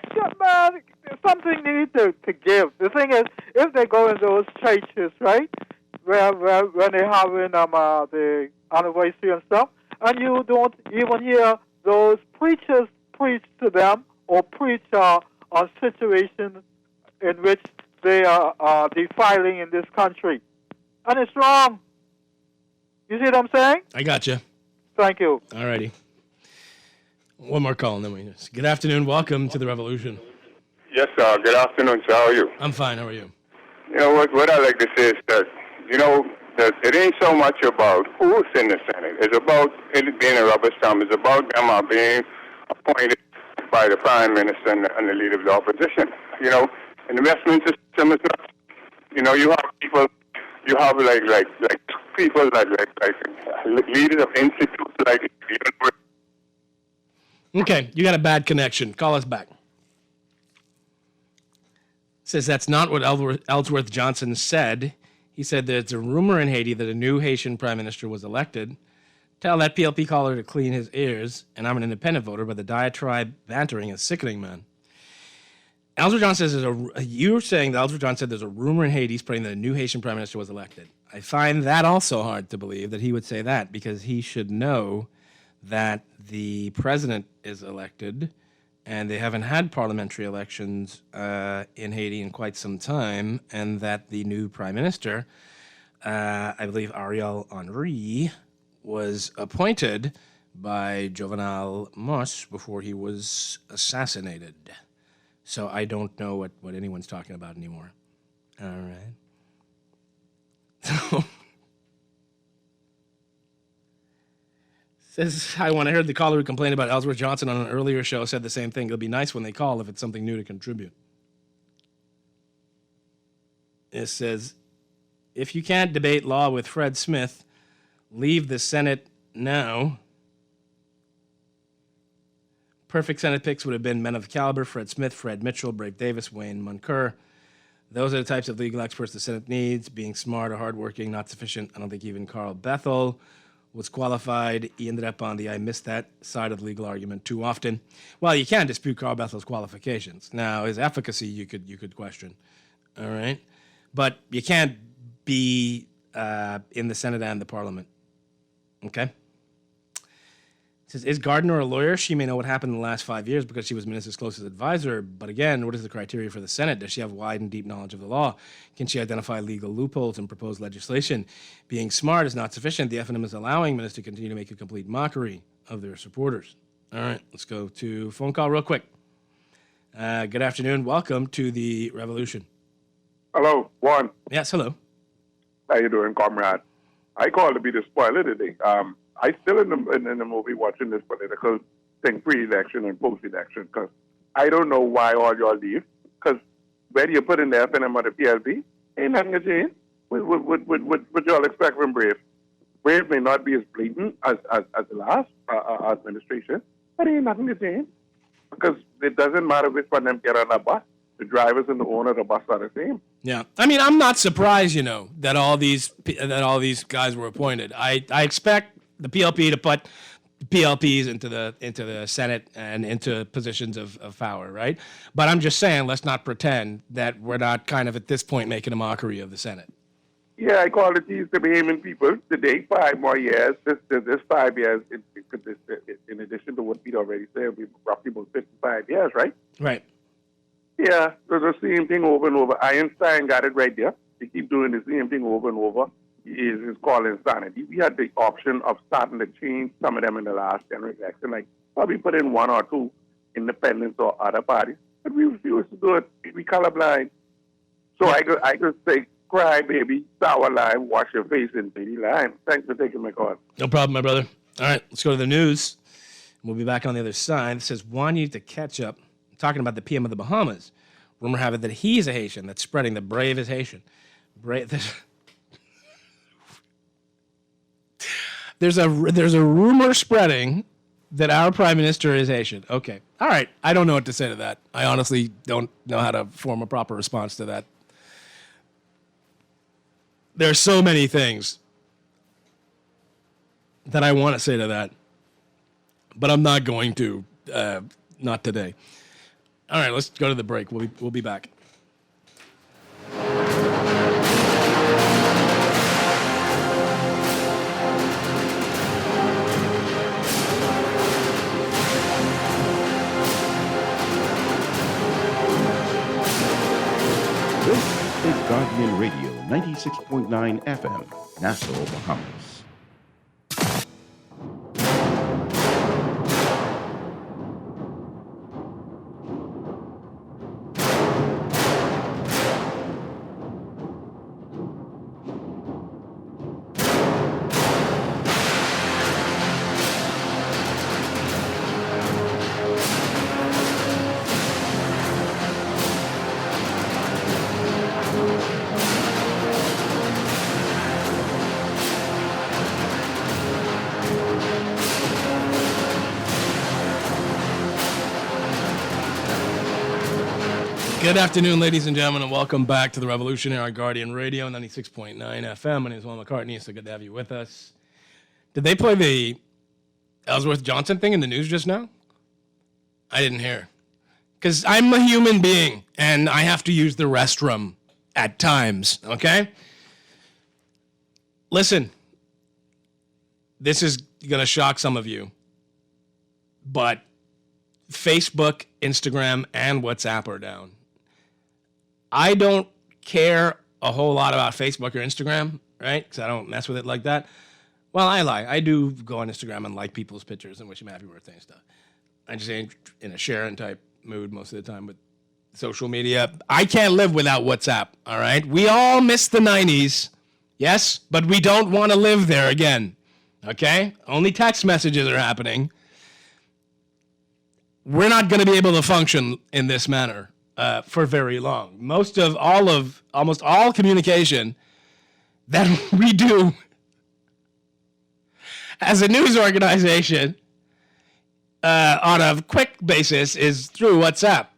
Speaker 11: something need to give. The thing is, if they go in those churches, right, where when they have in the anniversary and stuff, and you don't even hear those preachers preach to them or preach on situations in which they are defiling in this country, and it's wrong. You see what I'm saying?
Speaker 3: I got you.
Speaker 11: Thank you.
Speaker 3: All righty. One more call, and then we just. Good afternoon. Welcome to the Revolution.
Speaker 12: Yes, sir. Good afternoon, sir. How are you?
Speaker 3: I'm fine. How are you?
Speaker 12: You know, what I like to say is that, that it ain't so much about who's in the Senate. It's about it being a rubber stamp. It's about them being appointed by the Prime Minister and the Leader of the Opposition. And the Westminster system is not, you have people, you have like people like leaders of institutes like
Speaker 3: Okay, you got a bad connection. Call us back. Says that's not what Ellsworth Johnson said. He said there's a rumor in Haiti that a new Haitian prime minister was elected. Tell that PLP caller to clean his ears, and I'm an independent voter, but the diatribe bantering is sickening, man. Ellsworth Johnson says you're saying that Ellsworth Johnson said there's a rumor in Haiti spreading that a new Haitian prime minister was elected. I find that also hard to believe that he would say that, because he should know that the president is elected, and they haven't had parliamentary elections in Haiti in quite some time, and that the new prime minister, I believe Ariel Henry, was appointed by Jovenel Moïse before he was assassinated. So I don't know what anyone's talking about anymore. All right. So, says, hi, when I heard the caller who complained about Ellsworth Johnson on an earlier show said the same thing. It'll be nice when they call if it's something new to contribute. It says, if you can't debate law with Fred Smith, leave the Senate now. Perfect Senate picks would have been men of caliber: Fred Smith, Fred Mitchell, Brave Davis, Wayne Munker. Those are the types of legal experts the Senate needs. Being smart or hardworking, not sufficient. I don't think even Carl Bethel was qualified. He ended up on the I missed that side of the legal argument too often. Well, you can't dispute Carl Bethel's qualifications. Now, his efficacy you could question. All right? But you can't be in the Senate and the Parliament. Okay? It says, is Gardner a lawyer? She may know what happened in the last 5 years because she was minister's closest advisor. But again, what is the criteria for the Senate? Does she have wide and deep knowledge of the law? Can she identify legal loopholes and propose legislation? Being smart is not sufficient. The FNM is allowing ministers to continue to make a complete mockery of their supporters. All right, let's go to phone call real quick. Good afternoon. Welcome to the Revolution.
Speaker 12: Hello, Juan.
Speaker 3: Yes, hello.
Speaker 12: How you doing, comrade? I called to be the spoiler today. I still in the movie watching this political thing, pre-election and post-election, because I don't know why all y'all leave. Because whether you put in the FNM or the PLP, ain't nothing to change. What y'all expect from Brave? Brave may not be as blatant as the last administration, but ain't nothing to change. Because it doesn't matter which one of them get on the bus. The drivers and the owner of the bus are the same.
Speaker 3: Yeah, I mean, I'm not surprised, that all these guys were appointed. I expect the PLP to put PLPs into the Senate and into positions of power, right? But I'm just saying, let's not pretend that we're not kind of at this point making a mockery of the Senate.
Speaker 12: Yeah, I call it these to be aiming people today. 5 more years. This 5 years, in addition to what Pete already said, it'll be roughly about 55 years, right?
Speaker 3: Right.
Speaker 12: Yeah, so the same thing over and over. Einstein got it right there. They keep doing the same thing over and over. Is called insanity. We had the option of starting to change some of them in the last general election, like probably put in 1 or 2 independents or other parties, but we refused to do it. We colorblind. So I could say, cry, baby, sour lime, wash your face in baby lime. Thanks for taking my call.
Speaker 3: No problem, my brother. All right, let's go to the news. We'll be back on the other side. It says, Juan needs to catch up. I'm talking about the PM of the Bahamas. Rumor have it that he's a Haitian that's spreading the bravest Haitian. There's a rumor spreading that our prime minister is Haitian. Okay. All right. I don't know what to say to that. I honestly don't know how to form a proper response to that. There's so many things that I want to say to that, but I'm not going to. Not today. All right. Let's go to the break. We'll be back.
Speaker 9: Guardian Radio, 96.9 FM, Nassau, Bahamas.
Speaker 3: Good afternoon, ladies and gentlemen, and welcome back to the Revolution here on Guardian Radio, 96.9 FM. My name is Juan McCartney. It's so good to have you with us. Did they play the Ellsworth Johnson thing in the news just now? I didn't hear. Because I'm a human being, and I have to use the restroom at times, okay? Listen, this is going to shock some of you, but Facebook, Instagram, and WhatsApp are down. I don't care a whole lot about Facebook or Instagram, right? Because I don't mess with it like that. Well, I lie. I do go on Instagram and like people's pictures and wish them happy birthday and stuff. I just ain't in a sharing type mood most of the time with social media. I can't live without WhatsApp, all right? We all miss the 90s, yes, but we don't want to live there again, okay? Only text messages are happening. We're not going to be able to function in this manner for very long. Almost all communication that we do as a news organization on a quick basis is through WhatsApp.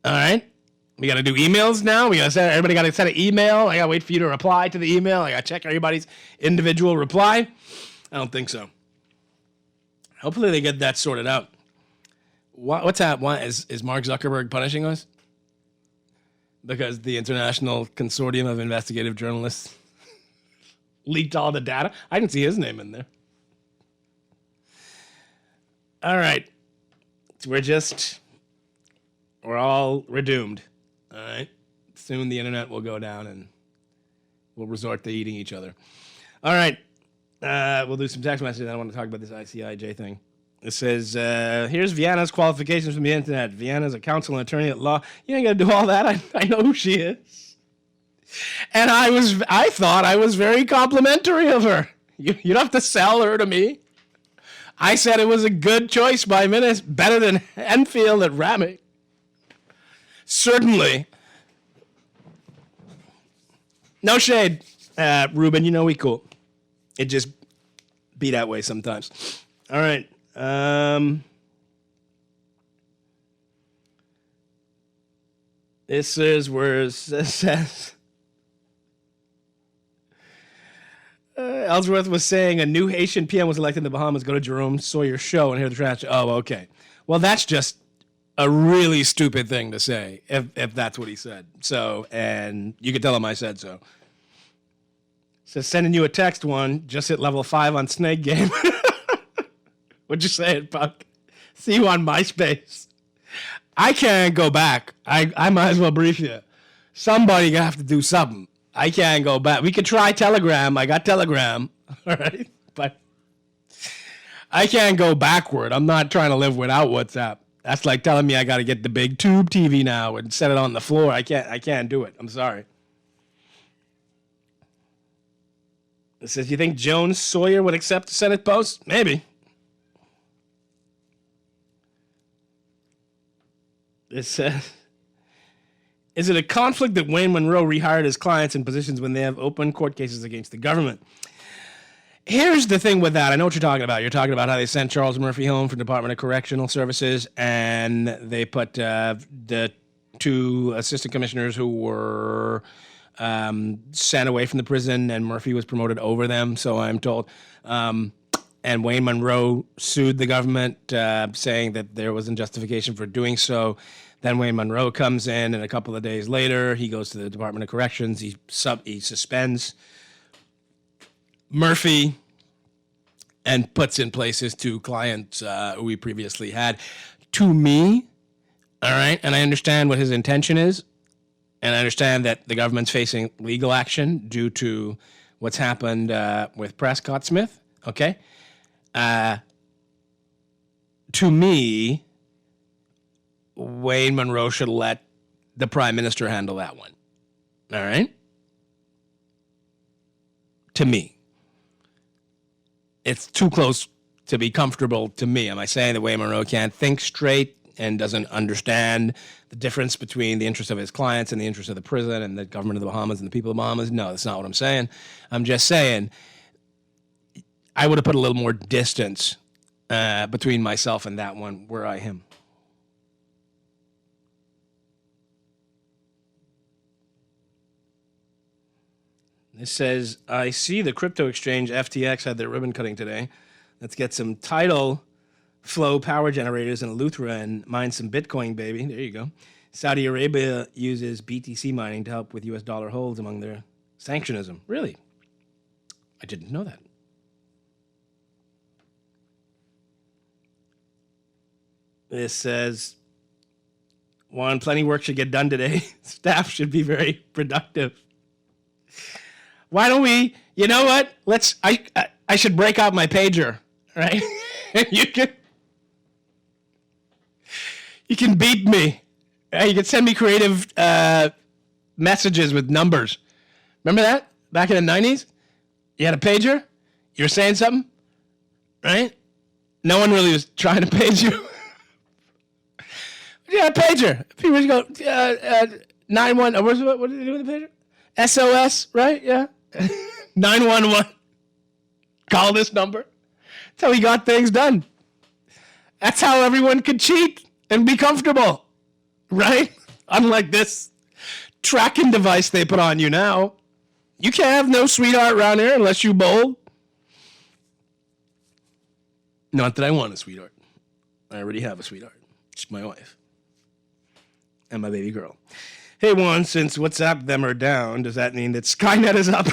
Speaker 3: All right? We got to do emails now. Everybody got to send an email. I got to wait for you to reply to the email. I got to check everybody's individual reply. I don't think so. Hopefully they get that sorted out. What's that? Is Mark Zuckerberg punishing us? Because the International Consortium of Investigative Journalists leaked all the data? I didn't see his name in there. All right. We're doomed. All right. Soon the internet will go down and we'll resort to eating each other. All right. We'll do some text messages. I want to talk about this ICIJ thing. It says, here's Vienna's qualifications from the internet. Vienna's a counsel and attorney at law. You ain't got to do all that. I know who she is. And I thought I was very complimentary of her. You don't have to sell her to me. I said it was a good choice by minutes, better than Enfield at Ramick. Certainly. No shade, Ruben. You know we cool. It just be that way sometimes. All right. This is where it says Ellsworth was saying a new Haitian PM was elected in the Bahamas. Go to Jerome Sawyer's show and hear the trash. Oh, okay. Well, that's just a really stupid thing to say if that's what he said. So, and you can tell him I said so. Says sending you a text, Juan. Just hit level 5 on Snake Game. What'd you say, Puck? See you on MySpace. I can't go back. I might as well brief you. Somebody gonna have to do something. I can't go back. We could try Telegram. I got Telegram. All right. But I can't go backward. I'm not trying to live without WhatsApp. That's like telling me I got to get the big tube TV now and set it on the floor. I can't do it. I'm sorry. It says, you think Jones Sawyer would accept the Senate post? Maybe. It says, is it a conflict that Wayne Monroe rehired his clients in positions when they have open court cases against the government? Here's the thing with that. I know what you're talking about. You're talking about how they sent Charles Murphy home from Department of Correctional Services, and they put the 2 assistant commissioners who were sent away from the prison, and Murphy was promoted over them, so I'm told. And Wayne Monroe sued the government, saying that there wasn't justification for doing so. Then Wayne Monroe comes in, and a couple of days later, he goes to the Department of Corrections. He suspends Murphy and puts in place his 2 clients who we previously had. To me, all right, and I understand what his intention is, and I understand that the government's facing legal action due to what's happened with Prescott Smith, okay? To me, Wayne Monroe should let the Prime Minister handle that one. All right? To me. It's too close to be comfortable to me. Am I saying that Wayne Monroe can't think straight and doesn't understand the difference between the interests of his clients and the interests of the prison and the government of the Bahamas and the people of the Bahamas? No, that's not what I'm saying. I'm just saying I would have put a little more distance between myself and that one were I him. It says, I see the crypto exchange FTX had their ribbon cutting today. Let's get some tidal flow power generators in Eleuthera and mine some Bitcoin, baby. There you go. Saudi Arabia uses BTC mining to help with U.S. dollar holds among their sanctionism. Really? I didn't know that. This says, Juan, plenty work should get done today. Staff should be very productive. Why don't we, you know what? I should break out my pager, right? You can beat me You could send me creative messages with numbers. Remember that? Back in the 90s? You had a pager? You were saying something? Right? No one really was trying to page you. Yeah, a pager. People just go, 911. What did they do with the pager? SOS, right? Yeah. 911. Call this number. That's how we got things done. That's how everyone could cheat and be comfortable. Right? Unlike this tracking device they put on you now. You can't have no sweetheart around here unless you bold. Not that I want a sweetheart. I already have a sweetheart. She's my wife. And my baby girl. Hey, Juan, since WhatsApp them are down, does that mean that Skynet is up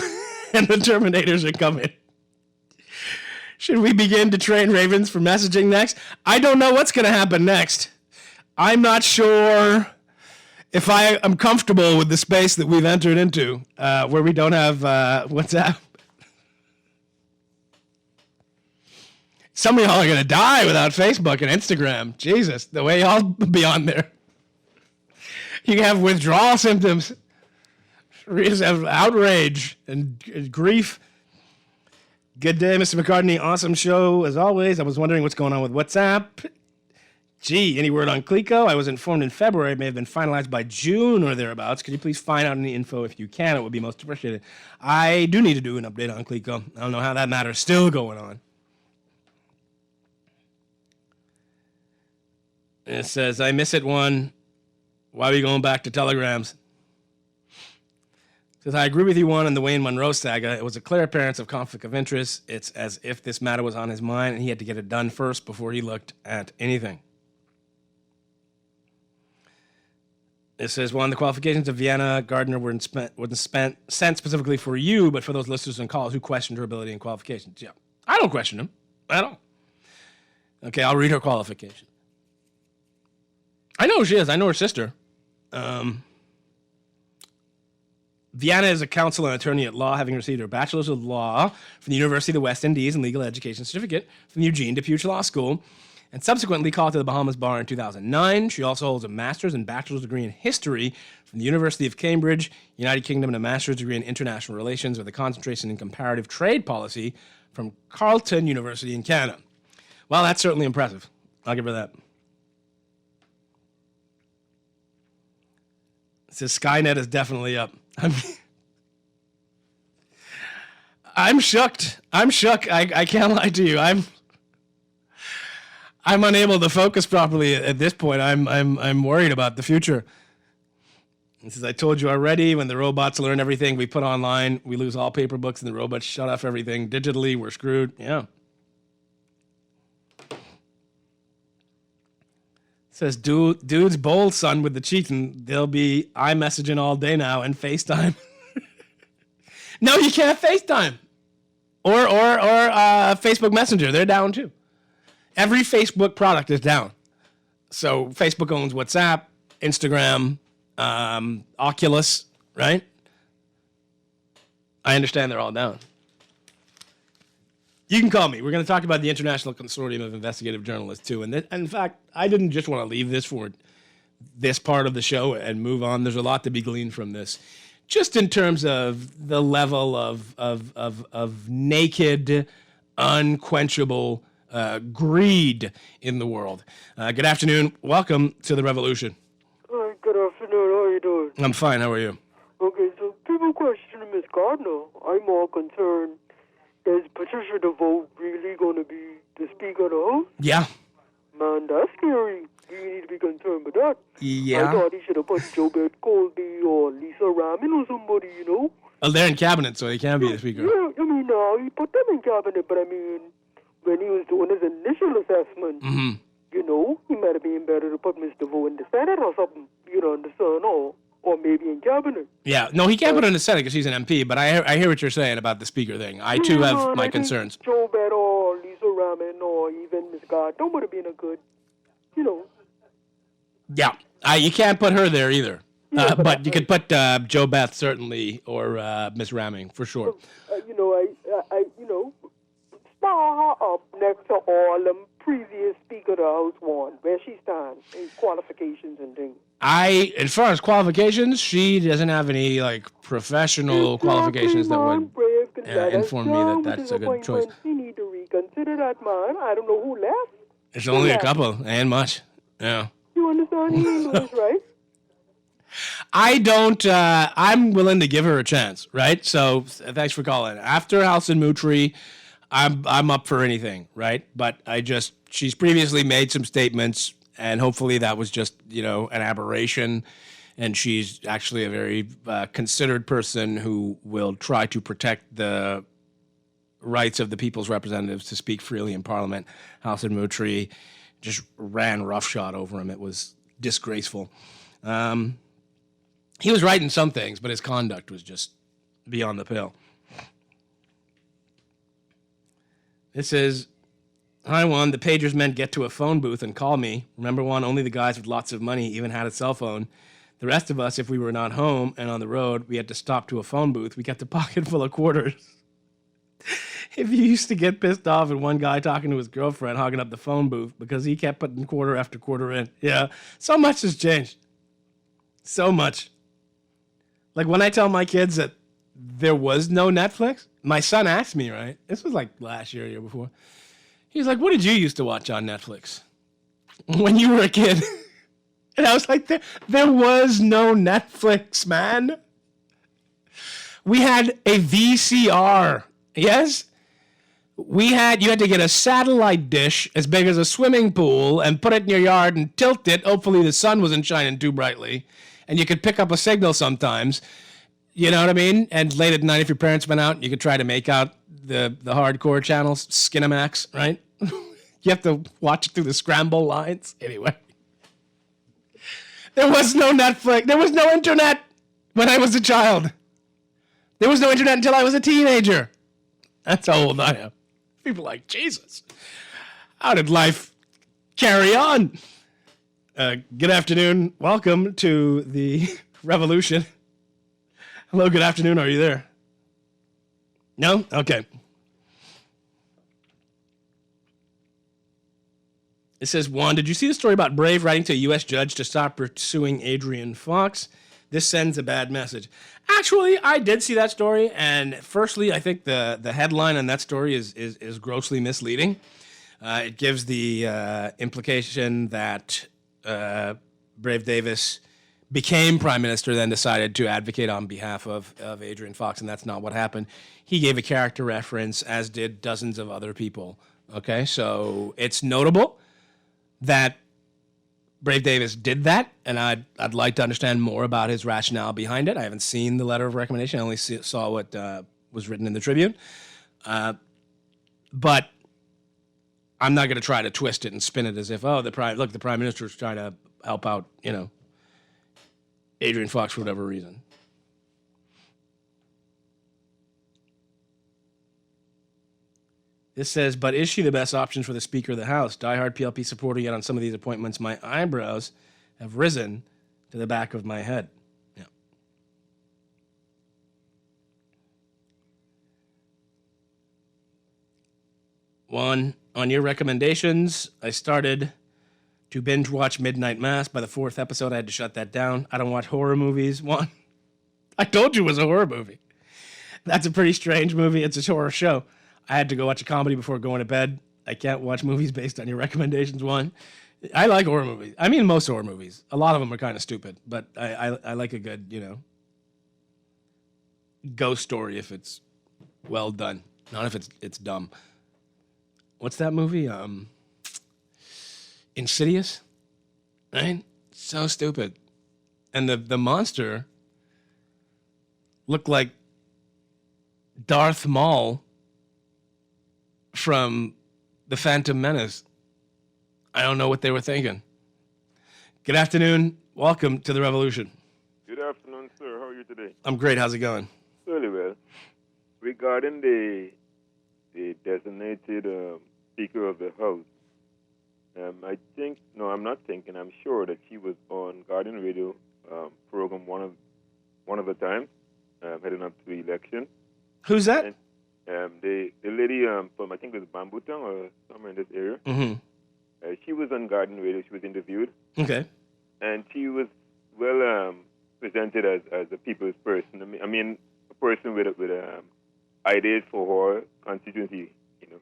Speaker 3: and the Terminators are coming? Should we begin to train ravens for messaging next? I don't know what's going to happen next. I'm not sure if I am comfortable with the space that we've entered into, where we don't have WhatsApp. Some of y'all are going to die without Facebook and Instagram. Jesus, the way y'all be on there. You can have withdrawal symptoms, have outrage and grief. Good day, Mr. McCartney. Awesome show, as always. I was wondering what's going on with WhatsApp. Gee, any word on Clico? I was informed in February it may have been finalized by June or thereabouts. Could you please find out any info if you can? It would be most appreciated. I do need to do an update on Clico. I don't know how that matter's still going on. It says, I miss it, Juan. Why are we going back to telegrams? It says, I agree with you, Juan, on the Wayne Monroe saga. It was a clear appearance of conflict of interest. It's as if this matter was on his mind and he had to get it done first before he looked at anything. It says, Juan, the qualifications of Vienna Gardner wasn't sent specifically for you, but for those listeners and callers who questioned her ability and qualifications. Yeah, I don't question them at all. Okay, I'll read her qualifications. I know who she is. I know her sister. Vienna is a counsel and attorney at law, having received her bachelor's of law from the University of the West Indies and legal education certificate from the Eugene DePuch Law School, and subsequently called to the Bahamas Bar in 2009. She also holds a master's and bachelor's degree in history from the University of Cambridge, United Kingdom, and a master's degree in international relations with a concentration in comparative trade policy from Carleton University in Canada. Well, that's certainly impressive. I'll give her that. It says Skynet is definitely up. I'm shocked. I'm shook. I can't lie to you. I'm unable to focus properly at this point. I'm worried about the future. It says, I told you already, when the robots learn everything we put online, we lose all paper books and the robots shut off everything digitally. We're screwed. Yeah. It says, dude's bold, son, with the cheating. They'll be iMessaging all day now and FaceTime. No, you can't FaceTime. Or Facebook Messenger. They're down too. Every Facebook product is down. So Facebook owns WhatsApp, Instagram, Oculus, right? I understand they're all down. You can call me. We're going to talk about the International Consortium of Investigative Journalists, too. And in fact, I didn't just want to leave this for this part of the show and move on. There's a lot to be gleaned from this. Just in terms of the level of naked, unquenchable greed in the world. Good afternoon. Welcome to the revolution.
Speaker 13: Hi, good afternoon. How are you doing?
Speaker 3: I'm fine. How are you?
Speaker 13: Okay, so people question Ms. Gardner. I'm more concerned. Is Patricia DeVoe really going to be the Speaker of the House?
Speaker 3: Yeah.
Speaker 13: Man, that's scary. You need to be concerned with that.
Speaker 3: Yeah.
Speaker 13: I thought he should have put Jobert Colby or Lisa Ramin or somebody, you know?
Speaker 3: Well, they're in cabinet, so they can be the Speaker.
Speaker 13: Yeah, I mean, he put them in cabinet, but I mean, when he was doing his initial assessment, you know, he might have been better to put Ms. DeVoe in the Senate or something, you know, in the Sun, or maybe in cabinet.
Speaker 3: Yeah, no, he can't put her in the Senate because she's an MP, but I hear what you're saying about the Speaker thing. I, too, have my concerns.
Speaker 13: Jobert or Lisa Ramin or even Ms. Gardner would have been a good, you know.
Speaker 3: Yeah, you can't put her there either. But you could put Joe Beth, certainly, or Miss Ramming, for sure.
Speaker 13: You know, I you know, star her up next to all them previous Speaker of the House, Juan? Where she stands in qualifications and things?
Speaker 3: As far as qualifications, she doesn't have any like professional qualifications that would inform me that that's a good choice.
Speaker 13: He need to reconsider that, man. I don't know who left.
Speaker 3: It's only a couple, and much. Yeah.
Speaker 13: You understand? He ain't doing right.
Speaker 3: I don't. I'm willing to give her a chance, right? So thanks for calling. After House and Moutry, I'm up for anything, right? But she's previously made some statements, and hopefully that was just an aberration. And she's actually a very considered person who will try to protect the rights of the people's representatives to speak freely in Parliament. House and Moutry just ran roughshod over him. It was disgraceful. He was right in some things, but his conduct was just beyond the pale. It says, "Hi, Juan. The pagers men get to a phone booth and call me. Remember, Juan, only the guys with lots of money even had a cell phone. The rest of us, if we were not home and on the road, we had to stop to a phone booth. We got the pocket full of quarters. If you used to get pissed off at one guy talking to his girlfriend hogging up the phone booth because he kept putting quarter after quarter in. Yeah, so much has changed. So much. Like when I tell my kids that there was no Netflix, my son asked me, right? This was like last year, year before. He's like, what did you used to watch on Netflix when you were a kid? And I was like, there was no Netflix, man. We had a VCR. Yes? You had to get a satellite dish as big as a swimming pool and put it in your yard and tilt it. Hopefully the sun wasn't shining too brightly. And you could pick up a signal sometimes. You know what I mean? And late at night, if your parents went out, you could try to make out the hardcore channels, Skinamax, right? You have to watch it through the scramble lines. Anyway. There was no Netflix. There was no internet when I was a child. There was no internet until I was a teenager. That's how old I am. People are like, Jesus, how did life carry on? Good afternoon. Welcome to the revolution. Hello, good afternoon. Are you there? No? Okay. It says, Juan, did you see the story about Brave writing to a U.S. judge to stop pursuing Adrian Fox? This sends a bad message. Actually, I did see that story, and firstly, I think the headline on that story is grossly misleading. It gives the implication that Brave Davis became prime minister, then decided to advocate on behalf of Adrian Fox, and that's not what happened. He gave a character reference, as did dozens of other people. Okay, so it's notable that Brave Davis did that, and I'd like to understand more about his rationale behind it. I haven't seen the letter of recommendation. I only saw what was written in the Tribune. But I'm not going to try to twist it and spin it as if, the prime minister is trying to help out, Adrian Fox for whatever reason. This says, but is she the best option for the Speaker of the House? Diehard PLP supporter, yet on some of these appointments, my eyebrows have risen to the back of my head. Yeah. Juan, on your recommendations, I started to binge watch Midnight Mass. By the 4th episode, I had to shut that down. I don't watch horror movies. Juan, I told you it was a horror movie. That's a pretty strange movie. It's a horror show. I had to go watch a comedy before going to bed. I can't watch movies based on your recommendations, Juan. I like horror movies. I mean, most horror movies. A lot of them are kind of stupid, but I like a good, ghost story if it's well done, not if it's dumb. What's that movie? Insidious, right? So stupid. And the monster looked like Darth Maul from The Phantom Menace. I don't know what they were thinking. Good afternoon. Welcome to the revolution.
Speaker 14: Good afternoon, sir. How are you today?
Speaker 3: I'm great. How's it going?
Speaker 14: Really well. Regarding the designated Speaker of the House, I'm sure that she was on Guardian Radio program one of the times heading up to the election.
Speaker 3: Who's that?
Speaker 14: And, the lady from, I think it was Bamboo Town or somewhere in this area.
Speaker 3: Mm-hmm.
Speaker 14: She was on Garden Radio. She was interviewed.
Speaker 3: Okay.
Speaker 14: And she was presented as a people's person. I mean, a person with ideas for her constituency, you know.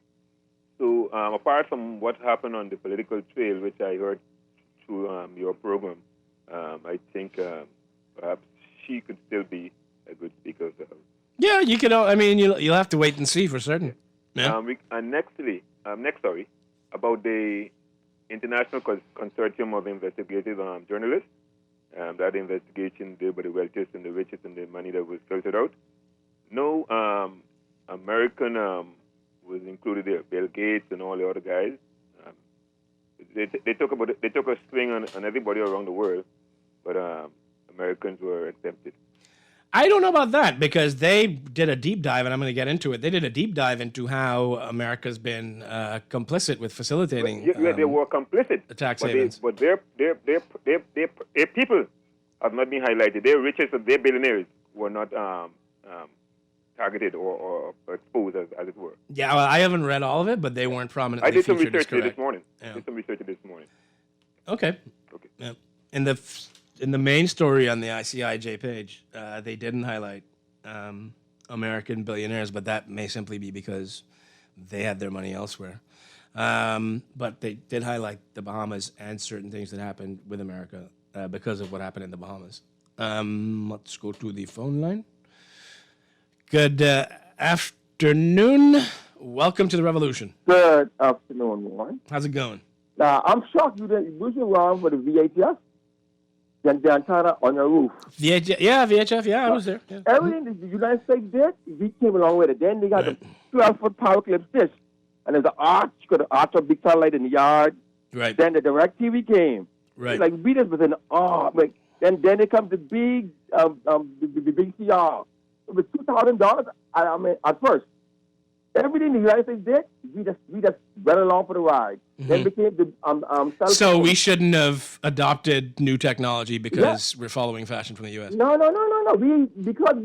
Speaker 14: So apart from what happened on the political trail, which I heard through your program, I think perhaps she could still be a good speaker.
Speaker 3: Yeah, you could. I mean, you'll have to wait and see for certain. Yeah.
Speaker 14: And next, about the International Consortium of Investigative Journalists. That investigation did by the wealthiest and the richest and the money that was filtered out. No American was included there. Bill Gates and all the other guys. They took a swing on everybody around the world, but Americans were exempted.
Speaker 3: I don't know about that because they did a deep dive, and I'm going to get into it. They did a deep dive into how America's been complicit with facilitating.
Speaker 14: They were complicit.
Speaker 3: The tax havens.
Speaker 14: But their people have not been highlighted. Their riches and their billionaires were not targeted or exposed, as it were.
Speaker 3: Yeah, well, I haven't read all of it, but they weren't prominently
Speaker 14: I did some
Speaker 3: featured.
Speaker 14: research this morning.
Speaker 3: Yeah.
Speaker 14: Okay.
Speaker 3: Yeah. In the main story on the ICIJ page, they didn't highlight American billionaires, but that may simply be because they had their money elsewhere. But they did highlight the Bahamas and certain things that happened with America because of what happened in the Bahamas. Let's go to the phone line. Good afternoon. Welcome to the Revolution.
Speaker 15: Good afternoon, Juan.
Speaker 3: How's it going?
Speaker 15: Now, I'm shocked you didn't use your around for the VHF. Then the antenna on your roof.
Speaker 3: VHF, I was there. Yeah.
Speaker 15: Everything the United States did, we came along with it. Then they got the 12-foot power clip dish. And there's an arch, you got an arch of big satellite in the yard.
Speaker 3: Right.
Speaker 15: Then the direct TV came.
Speaker 3: Right.
Speaker 15: Like, we just was in then they come the big, the big CR. It was $2,000, I mean, at first. Everything the United States did, we just went along for the ride.
Speaker 3: Mm-hmm.
Speaker 15: Then became the
Speaker 3: So we shouldn't have adopted new technology because we're following fashion from the U.S.
Speaker 15: No. Because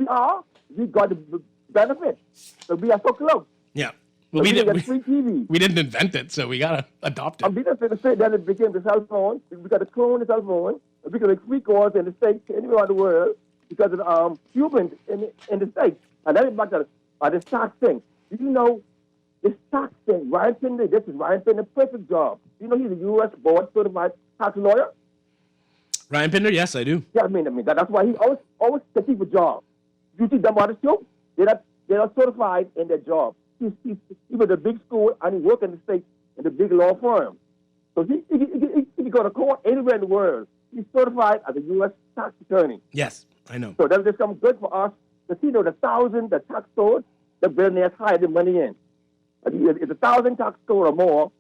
Speaker 15: we got the benefit. So we are so close.
Speaker 3: Yeah.
Speaker 15: Well,
Speaker 3: we
Speaker 15: get free TV.
Speaker 3: We didn't invent it, so we gotta adopt it.
Speaker 15: We just say then it became the cell phone. We got to clone the cell phone. We can make free calls in the States, anywhere around the world, because of Cubans in the States. And then back to the tax thing. Do you know this tax thing? Ryan Pinder, this is Ryan Pinder, perfect job. You know he's a U.S. board certified tax lawyer.
Speaker 3: Ryan Pinder, yes, I do.
Speaker 15: Yeah, I mean that's why he always takes a job. You see them on the show? They're not certified in their job. He was a big school and he worked in the States in a big law firm. So he can go to court anywhere in the world. He's certified as a U.S. tax attorney.
Speaker 3: Yes, I know.
Speaker 15: So that just comes good for us. To see the tax code, the billionaires hire the money in. It's 1,000 tax code or more.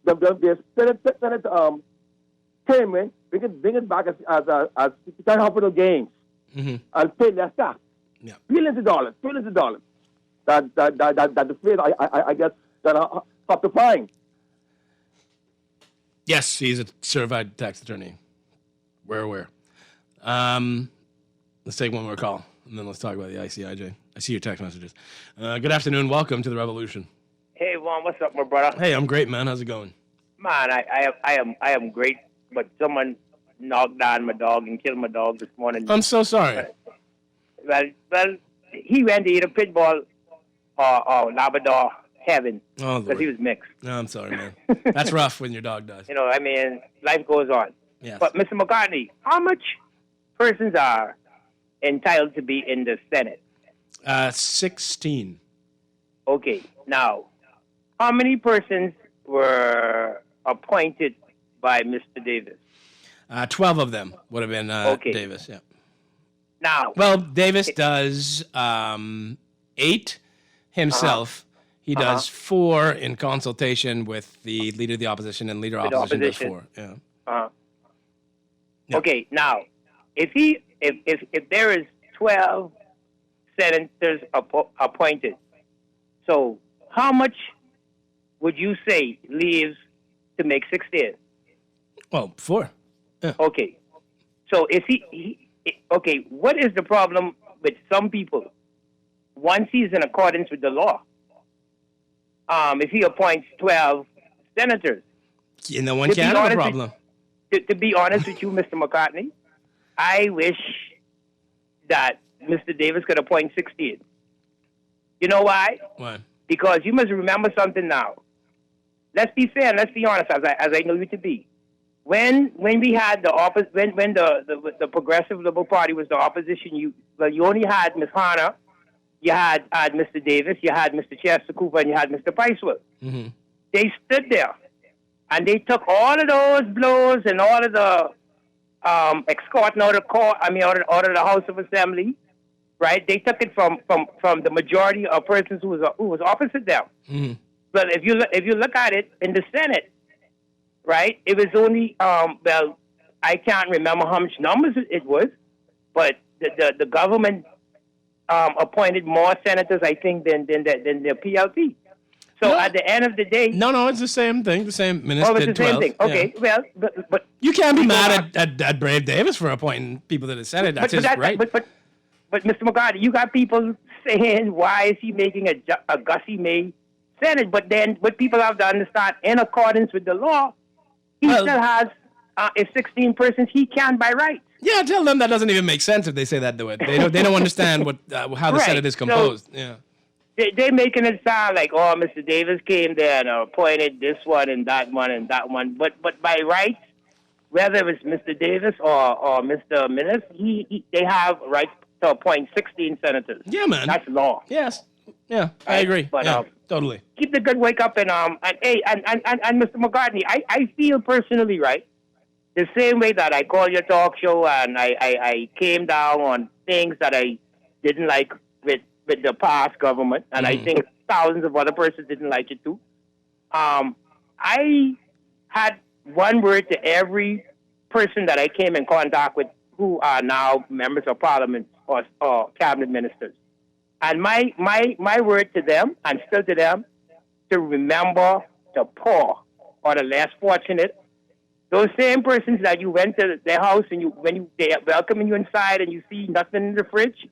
Speaker 15: There's Senate payment, bring it back as hospital gains and pay their tax.
Speaker 3: Yeah.
Speaker 15: Billions of dollars. That the Fed, I guess, that are up to fine.
Speaker 3: Yes, he's a certified tax attorney. We're aware. Let's take one more call, and then let's talk about the ICIJ. I see your text messages. Good afternoon. Welcome to the Revolution.
Speaker 16: Hey, Juan, what's up, my brother?
Speaker 3: Hey, I'm great, man. How's it going?
Speaker 16: Man, I am great, but someone knocked down my dog and killed my dog this morning.
Speaker 3: I'm so sorry.
Speaker 16: Well, he went to eat a pit bull or Labrador heaven because he was mixed.
Speaker 3: No, I'm sorry, man. That's rough when your dog dies.
Speaker 16: You know, I mean, life goes on.
Speaker 3: Yes.
Speaker 16: But, Mr. McCartney, how much persons are entitled to be in the Senate?
Speaker 3: 16.
Speaker 16: Okay. Now, how many persons were appointed by Mr. Davis?
Speaker 3: 12 of them would have been Davis, yeah.
Speaker 16: Now,
Speaker 3: well, Davis does 8 himself. He does 4 in consultation with the leader of the opposition, and leader of opposition does 4. Yeah.
Speaker 16: Yeah. Okay. Now, if there is 12 senators appointed, so how much would you say leaves to make 16?
Speaker 3: Well, 4. Yeah.
Speaker 16: Okay. So is okay, what is the problem with some people? Once he's in accordance with the law, if he appoints 12 senators,
Speaker 3: No one can have a problem.
Speaker 16: To be honest with you, Mr. McCartney, I wish that Mr. Davis could appoint 16. You know why?
Speaker 3: Why?
Speaker 16: Because you must remember something now. Let's be fair and let's be honest, as I know you to be. When we had when the Progressive Liberal Party was the opposition, you only had Ms. Hanna, you had Mr. Davis, you had Mr. Chester Cooper, and you had Mr. Picewell.
Speaker 3: Mm-hmm.
Speaker 16: They stood there, and they took all of those blows and all of the escorting out of court. I mean, out of the House of Assembly, right? They took it from the majority of persons who was opposite them.
Speaker 3: Mm-hmm.
Speaker 16: But if you look at it in the Senate, right? It was only well, I can't remember how much numbers it was, but the government appointed more senators, I think, than the PLP. So at the end of the day,
Speaker 3: no, it's the same thing. The same minister.
Speaker 16: Oh, it's the same
Speaker 3: 12.
Speaker 16: thing. Okay,
Speaker 3: Yeah.
Speaker 16: well, but
Speaker 3: You can't be mad at Brave Davis for appointing people to the Senate. That's his right.
Speaker 16: But Mr. McCartney, you got people saying, why is he making a Gussie May Senate? But then what people have to understand, in accordance with the law, he still has, if 16 persons, he can by right.
Speaker 3: Yeah, tell them that doesn't even make sense if they say that. They don't understand what how the
Speaker 16: Right.
Speaker 3: Senate is composed. Yeah.
Speaker 16: They're making it sound like, oh, Mr. Davis came there and appointed this one and that one and that one. But by rights, whether it's Mr. Davis or Mr. Minnis, they have rights to appoint 16 senators.
Speaker 3: Yeah, man.
Speaker 16: That's law.
Speaker 3: Yes. Yeah, I agree.
Speaker 16: But
Speaker 3: yeah, totally.
Speaker 16: keep the good wake up and Mr. McCartney, I feel personally, right, the same way that I call your talk show and I came down on things that I didn't like with the past government, and I think thousands of other persons didn't like it too. I had one word to every person that I came in contact with who are now members of parliament or cabinet ministers. And my word to them, and still to them, to remember the poor or the less fortunate. Those same persons that you went to their house and they are welcoming you inside and you see nothing in the fridge,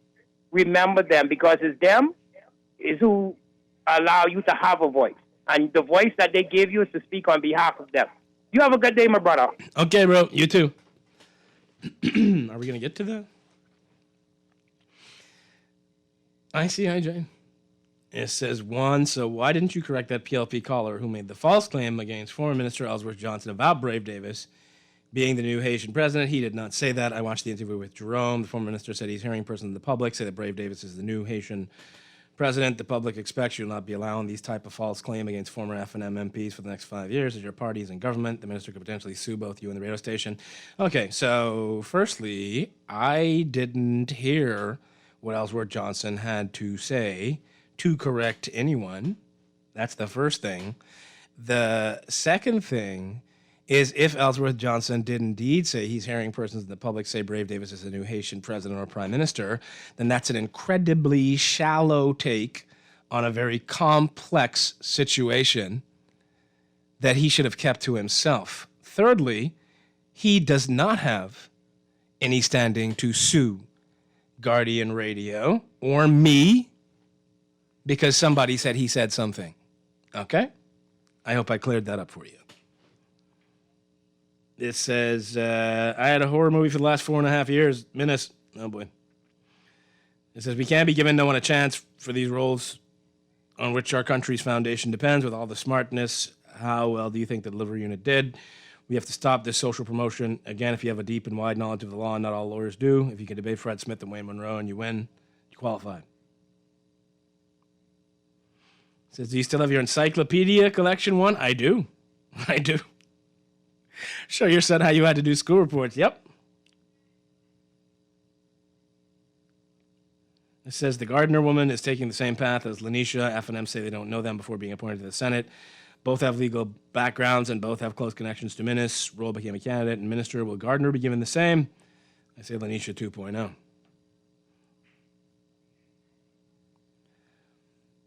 Speaker 16: remember them, because it's them is who allow you to have a voice. And the voice that they gave you is to speak on behalf of them. You have a good day, my brother.
Speaker 3: Okay, bro. You too. Are we going to get to that? ICIJ. It says, Juan, so why didn't you correct that PLP caller who made the false claim against former Minister Ellsworth Johnson about Brave Davis being the new Haitian president? He did not say that. I watched the interview with Jerome. The former minister said he's hearing person in the public say that Brave Davis is the new Haitian president. The public expects you will not be allowing these type of false claim against former F&M MPs for the next 5 years as your party is in government. The minister could potentially sue both you and the radio station. Okay, so firstly, I didn't hear what Ellsworth Johnson had to say to correct anyone. That's the first thing. The second thing is, if Ellsworth Johnson did indeed say he's hearing persons in the public say Brave Davis is the new Haitian president or prime minister, then that's an incredibly shallow take on a very complex situation that he should have kept to himself. Thirdly, he does not have any standing to sue Guardian Radio or me because somebody said he said something. Okay? I hope I cleared that up for you. It says, I had a horror movie for the last 4.5 years. Minutes. Oh, boy. It says, we can't be giving no one a chance for these roles on which our country's foundation depends. With all the smartness, how well do you think the delivery unit did? We have to stop this social promotion. Again, if you have a deep and wide knowledge of the law, and not all lawyers do, if you can debate Fred Smith and Wayne Monroe and you win, you qualify. It says, do you still have your encyclopedia collection one? I do. I do. Show your son how you had to do school reports. Yep. It says the Gardner woman is taking the same path as Lanisha. F&M say they don't know them before being appointed to the Senate. Both have legal backgrounds and both have close connections to Minnis. Roll became a candidate and minister. Will Gardner be given the same? I say Lanisha 2.0.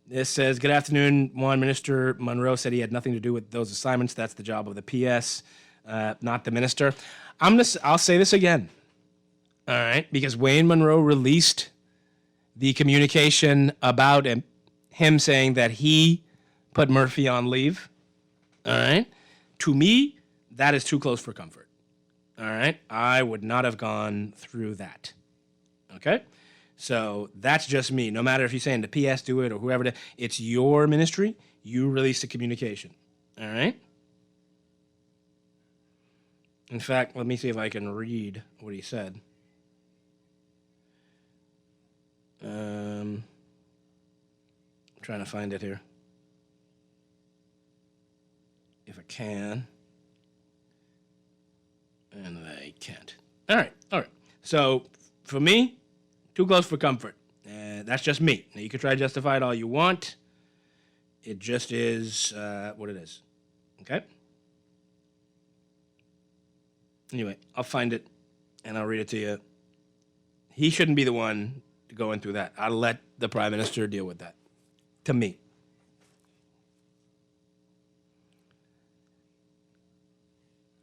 Speaker 3: This says, good afternoon, Juan. Minister Monroe said he had nothing to do with those assignments. That's the job of the PS, not the minister. I'll say this again, all right, because Wayne Monroe released the communication about him saying that he put Murphy on leave, all right, to me, that is too close for comfort. All right? I would not have gone through that. Okay? So that's just me. No matter if you're saying the PS do it or whoever, it's your ministry. You release the communication. All right? In fact, let me see if I can read what he said. I'm trying to find it here. If I can. And I can't. All right. So, for me, too close for comfort. That's just me. Now, you can try to justify it all you want. It just is what it is. Okay? Anyway, I'll find it, and I'll read it to you. He shouldn't be the one going through that. I'll let the Prime Minister deal with that. To me.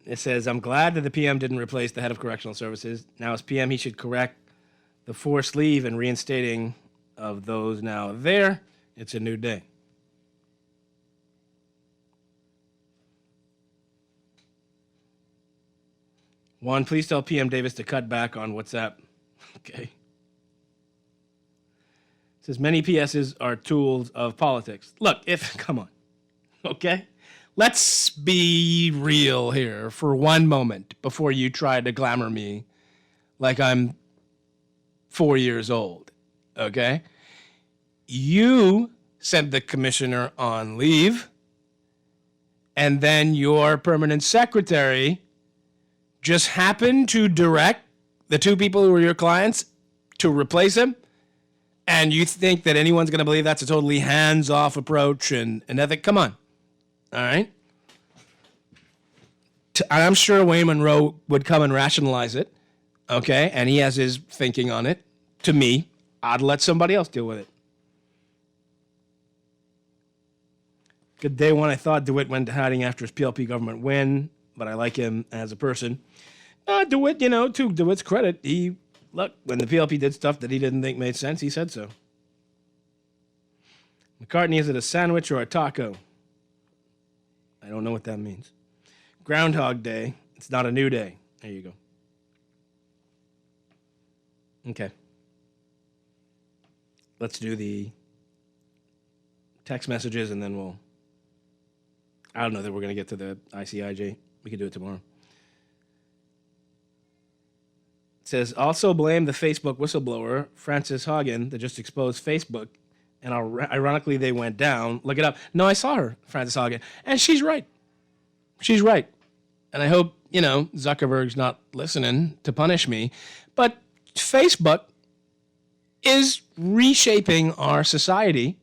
Speaker 3: It says, I'm glad that the PM didn't replace the head of correctional services. Now as PM, he should correct the forced leave and reinstating of those now there. It's a new day. Juan, please tell PM Davis to cut back on WhatsApp. Okay. It says, many PSs are tools of politics. Look, come on. Okay? Let's be real here for one moment before you try to glamour me like I'm 4 years old. Okay? You sent the commissioner on leave, and then your permanent secretary just happened to direct the two people who were your clients to replace him, and you think that anyone's going to believe that's a totally hands-off approach and ethic? Come on. All right? I'm sure Wayne Monroe would come and rationalize it, okay? And he has his thinking on it. To me, I'd let somebody else deal with it. Good day one, I thought DeWitt went to hiding after his PLP government win, but I like him as a person. DeWitt, to DeWitt's credit, look, when the PLP did stuff that he didn't think made sense, he said so. McCartney, is it a sandwich or a taco? I don't know what that means. Groundhog Day, it's not a new day. There you go. Okay. Let's do the text messages and then I don't know that we're going to get to the ICIJ. We could do it tomorrow. It says, also blame the Facebook whistleblower, Frances Haugen, that just exposed Facebook. And ironically, they went down. Look it up. No, I saw her, Frances Haugen. And she's right. She's right. And I hope, Zuckerberg's not listening to punish me. But Facebook is reshaping our society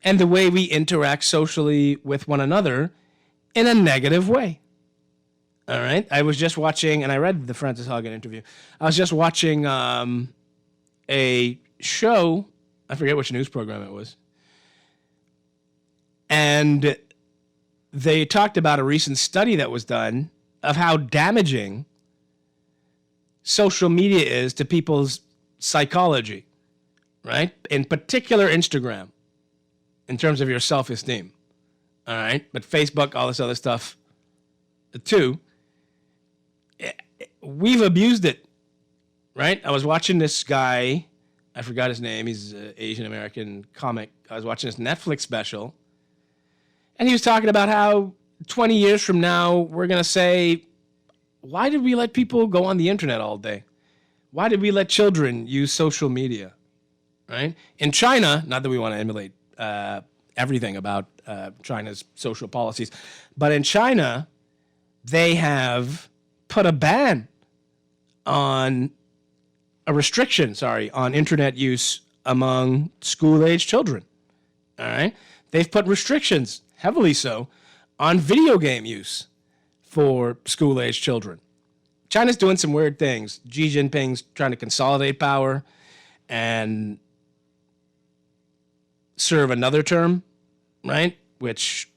Speaker 3: and the way we interact socially with one another in a negative way. All right? I was just watching, and I read the Frances Haugen interview. I was just watching a show. I forget which news program it was. And they talked about a recent study that was done of how damaging social media is to people's psychology, right? In particular, Instagram, in terms of your self-esteem, all right? But Facebook, all this other stuff, too. We've abused it, right? I was watching this guy, I forgot his name, he's an Asian-American comic. I was watching this Netflix special, and he was talking about how 20 years from now, we're going to say, why did we let people go on the internet all day? Why did we let children use social media, right? In China, not that we want to emulate everything about China's social policies, but in China, they have put a restriction on internet use among school-age children, all right? They've put restrictions, heavily so, on video game use for school-age children. China's doing some weird things. Xi Jinping's trying to consolidate power and serve another term, right? Which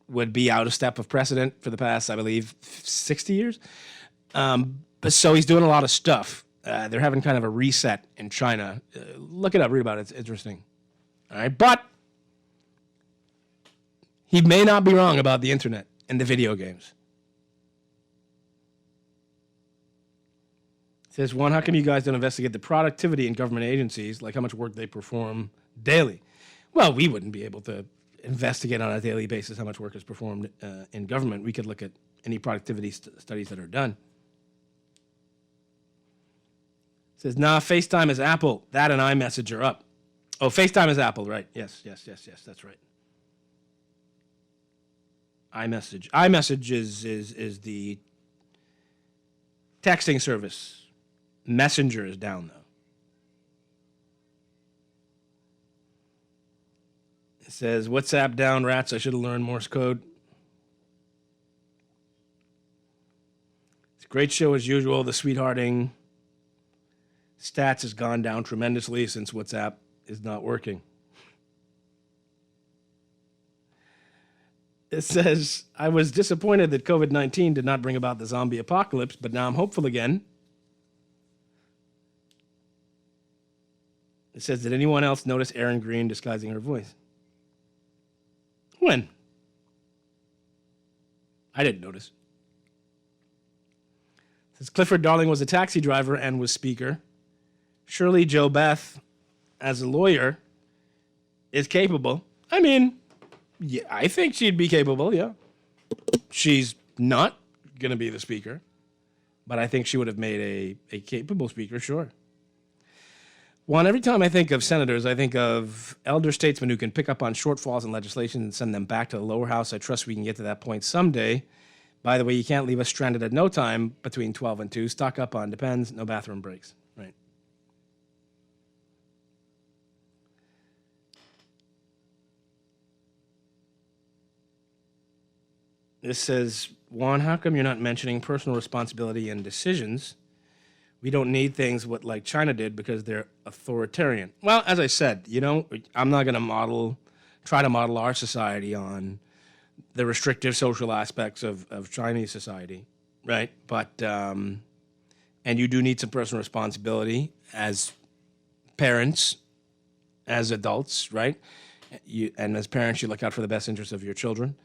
Speaker 3: would be out of step of precedent for the past, I believe, 60 years. But so he's doing a lot of stuff. They're having kind of a reset in China. Look it up, read about it. It's interesting. All right, but he may not be wrong about the internet. and the video games. It says, Juan, how come you guys don't investigate the productivity in government agencies, like how much work they perform daily? Well, we wouldn't be able to investigate on a daily basis how much work is performed in government. We could look at any productivity studies that are done. It says, nah, FaceTime is Apple. That and iMessage are up. Oh, FaceTime is Apple, right. Yes, that's right. iMessage is the texting service. Messenger is down, though. It says, WhatsApp down, rats. I should have learned Morse code. It's a great show as usual. The sweethearting stats has gone down tremendously since WhatsApp is not working. It says, I was disappointed that COVID-19 did not bring about the zombie apocalypse, but now I'm hopeful again. It says, did anyone else notice Erin Green disguising her voice? When? I didn't notice. It says, Clifford Darling was a taxi driver and was speaker. Surely Joe Beth, as a lawyer, is capable. I mean, yeah, I think she'd be capable, yeah. She's not going to be the speaker, but I think she would have made a capable speaker, sure. Juan, every time I think of senators, I think of elder statesmen who can pick up on shortfalls in legislation and send them back to the lower house. I trust we can get to that point someday. By the way, you can't leave us stranded at no time between 12 and 2. Stock up on Depends, no bathroom breaks. Right. This says, Juan, how come you're not mentioning personal responsibility and decisions? We don't need things like China did because they're authoritarian. Well, as I said, I'm not going to try to model our society on the restrictive social aspects of Chinese society, right? But, and you do need some personal responsibility as parents, as adults, right? And as parents, you look out for the best interests of your children.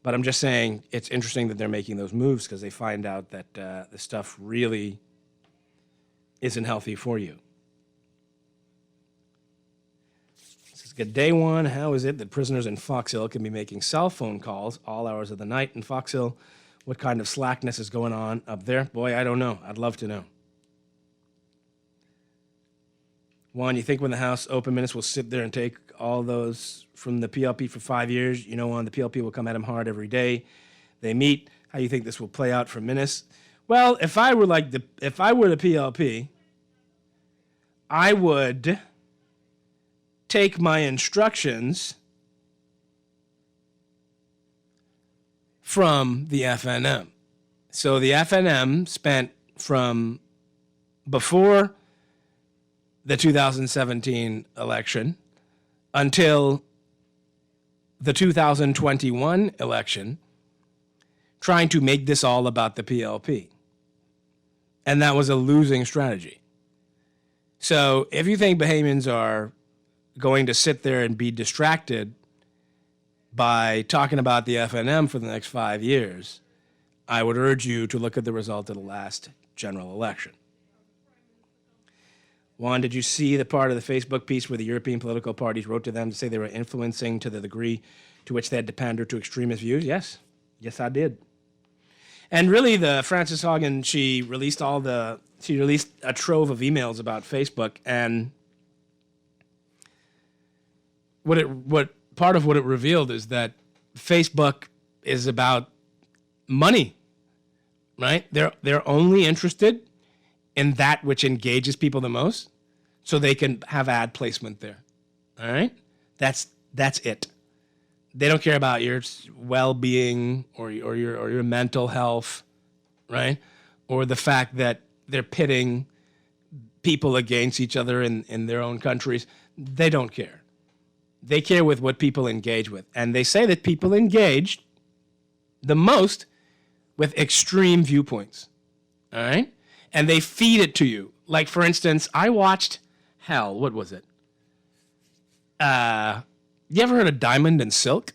Speaker 3: But I'm just saying it's interesting that they're making those moves because they find out that the stuff really isn't healthy for you. This is good day one. How is it that prisoners in Fox Hill can be making cell phone calls all hours of the night in Fox Hill? What kind of slackness is going on up there? Boy, I don't know. I'd love to know. Juan, you think when the House Open Minutes will sit there and take all those from the PLP for 5 years, Juan, the PLP will come at him hard every day they meet. How do you think this will play out for Minutes? Well, if I were the PLP, I would take my instructions from the FNM. So the FNM spent from before the 2017 election until the 2021 election trying to make this all about the PLP. And that was a losing strategy. So if you think Bahamians are going to sit there and be distracted by talking about the FNM for the next 5 years, I would urge you to look at the result of the last general election. Juan, did you see the part of the Facebook piece where the European political parties wrote to them to say they were influencing to the degree to which they had to pander to extremist views? Yes. Yes, I did. And really, the Frances Haugen, she released a trove of emails about Facebook, and what part of what it revealed is that Facebook is about money, right? They're only interested in that which engages people the most, so they can have ad placement there. All right, that's it. They don't care about your well-being or your mental health, right? Or the fact that they're pitting people against each other in their own countries. They don't care. They care with what people engage with. And they say that people engage the most with extreme viewpoints, all right? And they feed it to you. Like, for instance, I watched, what was it? You ever heard of Diamond and Silk?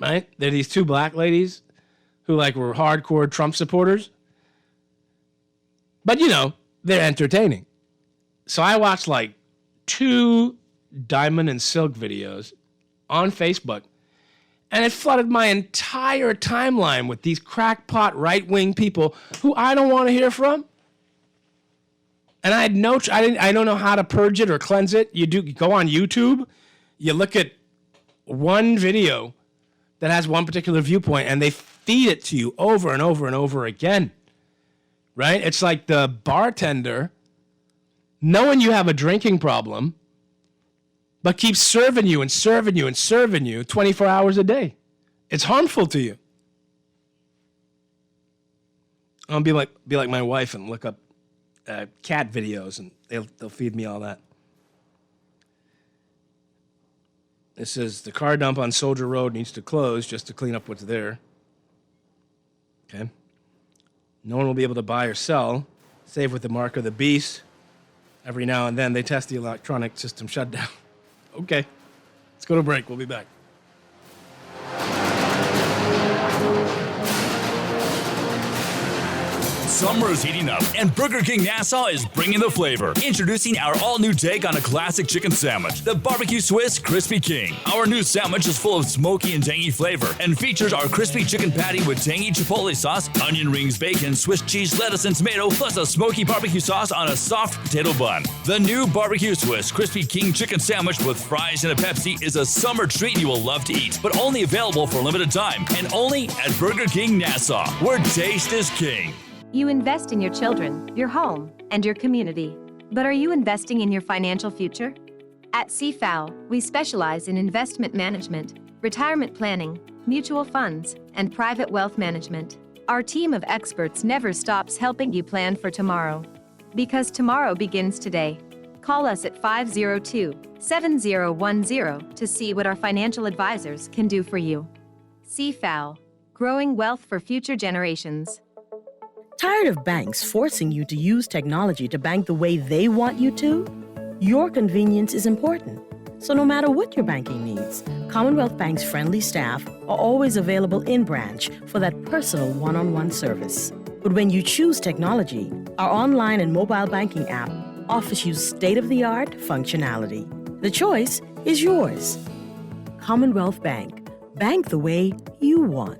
Speaker 3: right? They're these two black ladies who like were hardcore Trump supporters. But, you know, they're entertaining. So I watched like 2 Diamond and Silk videos on Facebook, and it flooded my entire timeline with these crackpot right-wing people who I don't want to hear from. And I don't know how to purge it or cleanse it. You go on YouTube, you look at one video that has one particular viewpoint, and they feed it to you over and over and over again. Right? It's like the bartender knowing you have a drinking problem, but keeps serving you and serving you and serving you 24 hours a day. It's harmful to you. I'll be like my wife and look up cat videos, and they'll feed me all that. It says the car dump on Soldier Road needs to close just to clean up what's there. Okay. No one will be able to buy or sell, save with the mark of the beast. Every now and then they test the electronic system shutdown. Okay. Let's go to break. We'll be back.
Speaker 17: Summer is heating up, and Burger King Nassau is bringing the flavor. Introducing our all-new take on a classic chicken sandwich, the Barbecue Swiss Crispy King. Our new sandwich is full of smoky and tangy flavor and features our crispy chicken patty with tangy chipotle sauce, onion rings, bacon, Swiss cheese, lettuce, and tomato, plus a smoky barbecue sauce on a soft potato bun. The new Barbecue Swiss Crispy King chicken sandwich with fries and a Pepsi is a summer treat you will love to eat, but only available for a limited time and only at Burger King Nassau, where taste is king.
Speaker 5: You invest in your children, your home, and your community. But are you investing in your financial future? At CFAL, we specialize in investment management, retirement planning, mutual funds, and private wealth management. Our team of experts never stops helping you plan for tomorrow. Because tomorrow begins today. Call us at 502-7010 to see what our financial advisors can do for you. CFAL, growing wealth for future generations.
Speaker 18: Tired of banks forcing you to use technology to bank the way they want you to? Your convenience is important. So no matter what your banking needs, Commonwealth Bank's friendly staff are always available in branch for that personal one-on-one service. But when you choose technology, our online and mobile banking app offers you state-of-the-art functionality. The choice is yours. Commonwealth Bank. Bank the way you want.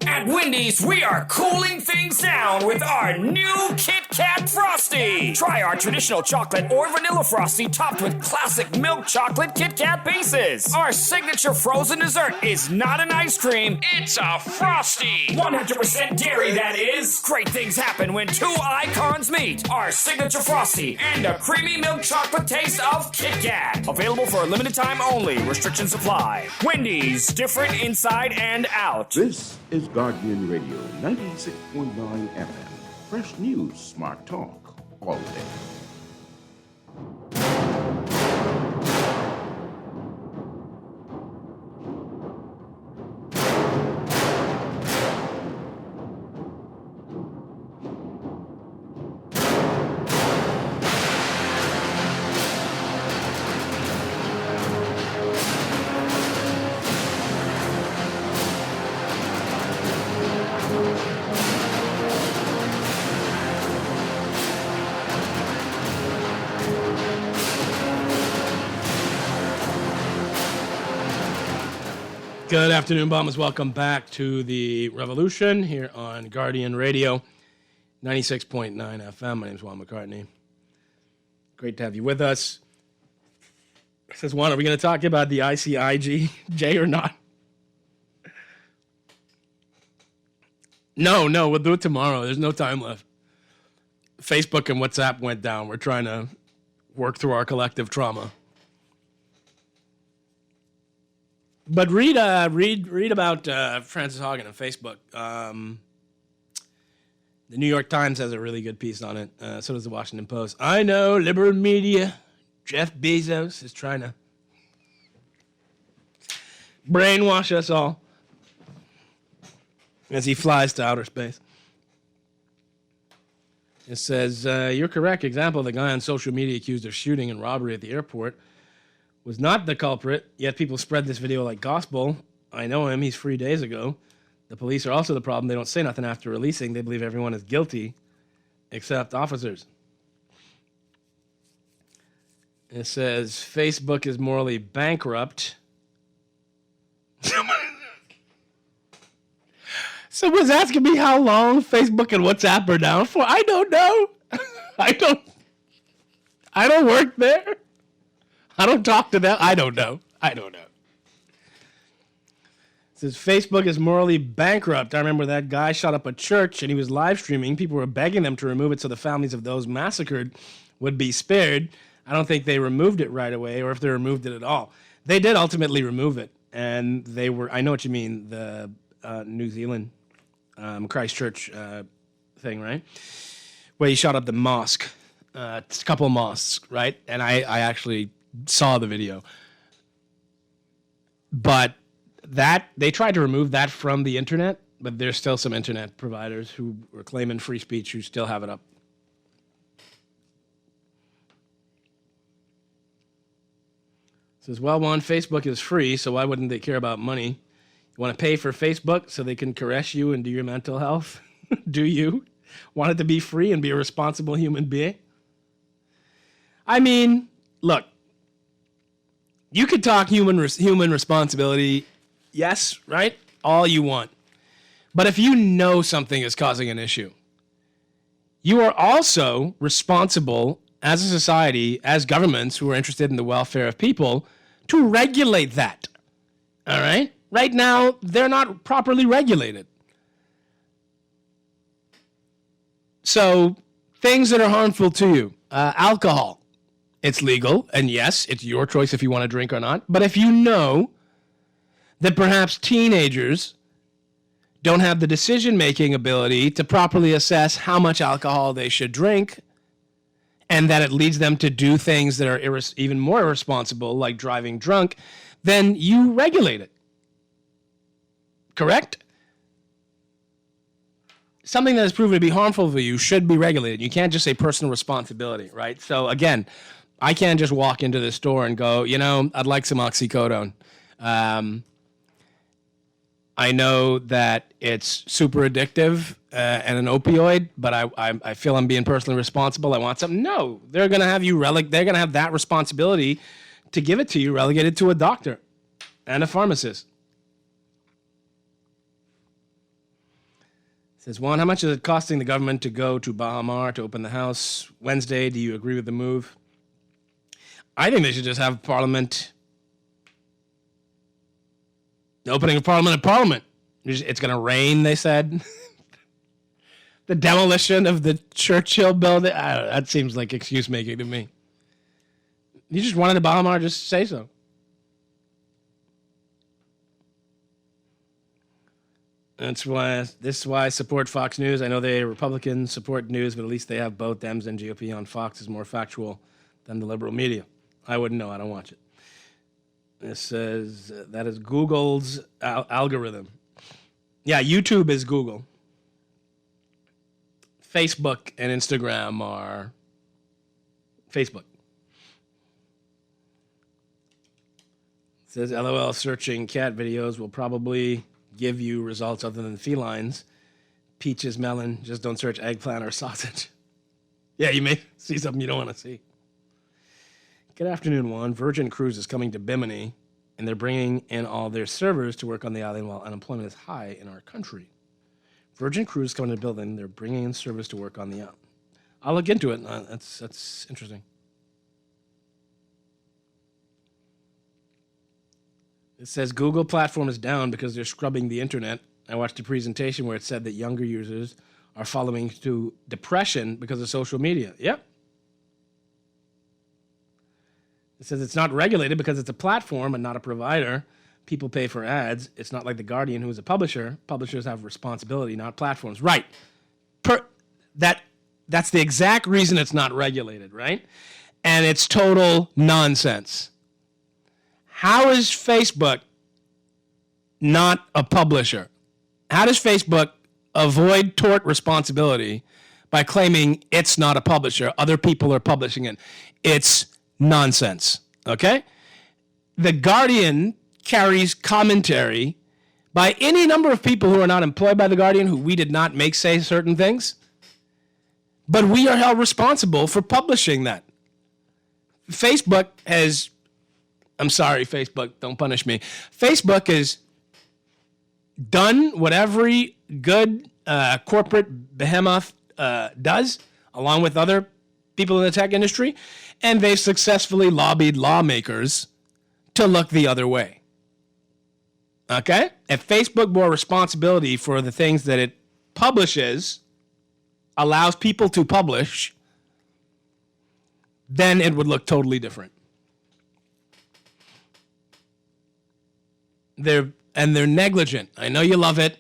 Speaker 19: At Wendy's, we are cooling things down with our new Kit Kat Frosty. Try our traditional chocolate or vanilla Frosty topped with classic milk chocolate Kit Kat pieces. Our signature frozen dessert is not an ice cream, it's a Frosty. 100% dairy, that is. Great things happen when two icons meet. Our signature Frosty and a creamy milk chocolate taste of Kit Kat. Available for a limited time only. Restrictions apply. Wendy's, different inside and out.
Speaker 9: This is Guardian Radio 96.9 FM. Fresh news, smart talk, all day.
Speaker 3: Good afternoon, Bombers. Welcome back to the Revolution here on Guardian Radio, 96.9 FM. My name is Juan McCartney. Great to have you with us. Says Juan, are we going to talk about the ICIJ or not? No, we'll do it tomorrow. There's no time left. Facebook and WhatsApp went down. We're trying to work through our collective trauma. But read about Frances Haugen on Facebook. The New York Times has a really good piece on it. So does the Washington Post. I know, liberal media, Jeff Bezos is trying to brainwash us all as he flies to outer space. It says, you're correct. Example, the guy on social media accused of shooting and robbery at the airport was not the culprit, yet people spread this video like gospel. I know him. He's free days ago. The police are also the problem. They don't say nothing after releasing. They believe everyone is guilty except officers. It says Facebook is morally bankrupt. Someone's asking me how long Facebook and WhatsApp are down for. I don't know. I don't work there. I don't talk to them. I don't know. It says Facebook is morally bankrupt. I remember that guy shot up a church and he was live streaming. People were begging them to remove it so the families of those massacred would be spared. I don't think they removed it right away, or if they removed it at all. They did ultimately remove it. And they were, I know what you mean, the New Zealand Christchurch thing, right? Where he shot up the mosque, a couple of mosques, right? And I actually saw the video. But that, they tried to remove that from the internet, but there's still some internet providers who were claiming free speech who still have it up. It says, well, Juan, Facebook is free, so why wouldn't they care about money? You want to pay for Facebook so they can caress you and do your mental health? Do you want it to be free and be a responsible human being? I mean, look, you could talk human responsibility, yes, right? All you want. But if you know something is causing an issue, you are also responsible as a society, as governments who are interested in the welfare of people, to regulate that. All right? Right now, they're not properly regulated. So, things that are harmful to you. Alcohol. It's legal, and yes, it's your choice if you want to drink or not. But if you know that perhaps teenagers don't have the decision-making ability to properly assess how much alcohol they should drink, and that it leads them to do things that are even more irresponsible, like driving drunk, then you regulate it. Correct? Something that is proven to be harmful for you should be regulated. You can't just say personal responsibility, right? So again, I can't just walk into the store and go, I'd like some oxycodone. I know that it's super addictive and an opioid, but I feel I'm being personally responsible. I want something. No, they're gonna have you they're gonna have that responsibility to give it to you relegated to a doctor and a pharmacist. It says, Juan, how much is it costing the government to go to Bahamar to open the house Wednesday? Do you agree with the move? I think they should just have Parliament. The opening of Parliament at Parliament. It's going to rain, they said. The demolition of the Churchill building. I don't know, that seems like excuse making to me. You just wanted to Bahamar, just say so. This is why I support Fox News. I know they Republicans support news, but at least they have both Dems and GOP on Fox is more factual than the liberal media. I wouldn't know. I don't watch it. This says that is Google's algorithm. Yeah, YouTube is Google. Facebook and Instagram are Facebook. It says LOL searching cat videos will probably give you results other than felines. Peaches, melon, just don't search eggplant or sausage. Yeah, you may see something you don't want to see. Good afternoon, Juan. Virgin Cruise is coming to Bimini, and they're bringing in all their servers to work on the island while unemployment is high in our country. Virgin Cruise is coming to the building. They're bringing in servers to work on the island. I'll look into it. That's interesting. It says Google platform is down because they're scrubbing the internet. I watched a presentation where it said that younger users are falling to depression because of social media. Yep. It says it's not regulated because it's a platform and not a provider. People pay for ads. It's not like The Guardian, who is a publisher. Publishers have responsibility, not platforms. Right. That's the exact reason it's not regulated, right? And it's total nonsense. How is Facebook not a publisher? How does Facebook avoid tort responsibility by claiming it's not a publisher? Other people are publishing it. It's nonsense, okay? The Guardian carries commentary by any number of people who are not employed by The Guardian, who we did not make say certain things. But we are held responsible for publishing that. Facebook has, I'm sorry, Facebook, don't punish me. Facebook has done what every good corporate behemoth does, along with other people in the tech industry, and they've successfully lobbied lawmakers to look the other way. Okay? If Facebook bore responsibility for the things that it publishes, allows people to publish, then it would look totally different. They're negligent. I know you love it.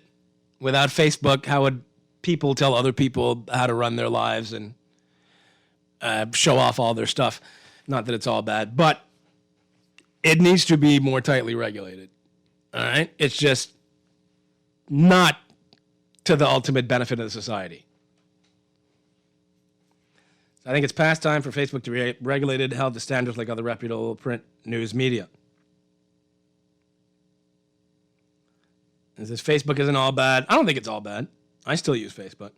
Speaker 3: Without Facebook, how would people tell other people how to run their lives and show off all their stuff? Not that it's all bad, but it needs to be more tightly regulated. All right? It's just not to the ultimate benefit of the society. So I think it's past time for Facebook to be regulated, held to standards like other reputable print news media. It says Facebook isn't all bad. I don't think it's all bad. I still use Facebook.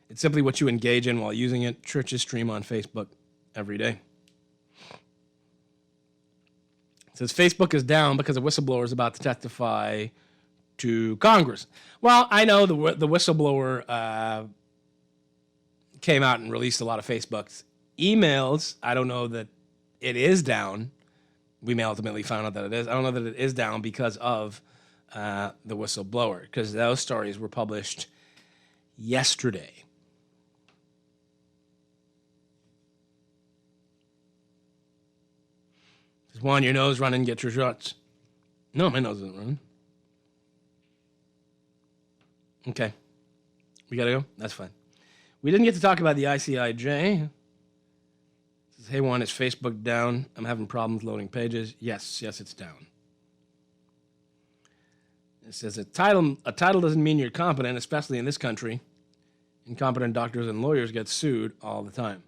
Speaker 3: It's simply what you engage in while using it. Churches stream on Facebook every day. It says Facebook is down because a whistleblower is about to testify to Congress. Well, I know the whistleblower came out and released a lot of Facebook's emails. I don't know that it is down. We may ultimately find out that it is. I don't know that it is down because of the whistleblower, because those stories were published yesterday. Says, Juan, your nose running, get your shots. No, my nose isn't running. Okay. We gotta go? That's fine. We didn't get to talk about the ICIJ. It says, hey, Juan, is Facebook down? I'm having problems loading pages. Yes, it's down. It says a title doesn't mean you're competent, especially in this country. Incompetent doctors and lawyers get sued all the time.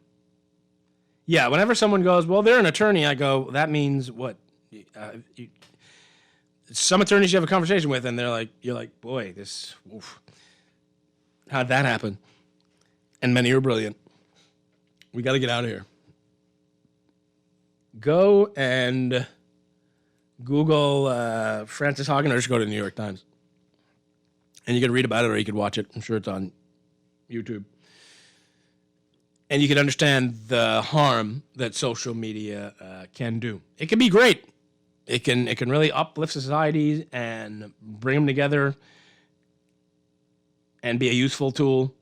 Speaker 3: Yeah, whenever someone goes, well, they're an attorney, I go, that means what? Some attorneys you have a conversation with, and you're like, boy, oof. How'd that happen? And many are brilliant. We got to get out of here. Go and Google Frances Haugen, or just go to the New York Times. And you can read about it, or you can watch it. I'm sure it's on YouTube. And you can understand the harm that social media can do. It can be great. It can really uplift societies and bring them together and be a useful tool,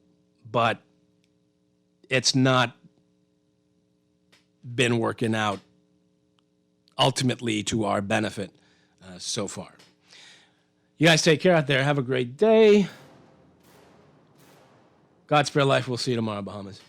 Speaker 3: but it's not been working out ultimately to our benefit so far. You guys take care out there. Have a great day. God spare life. We'll see you tomorrow, Bahamas.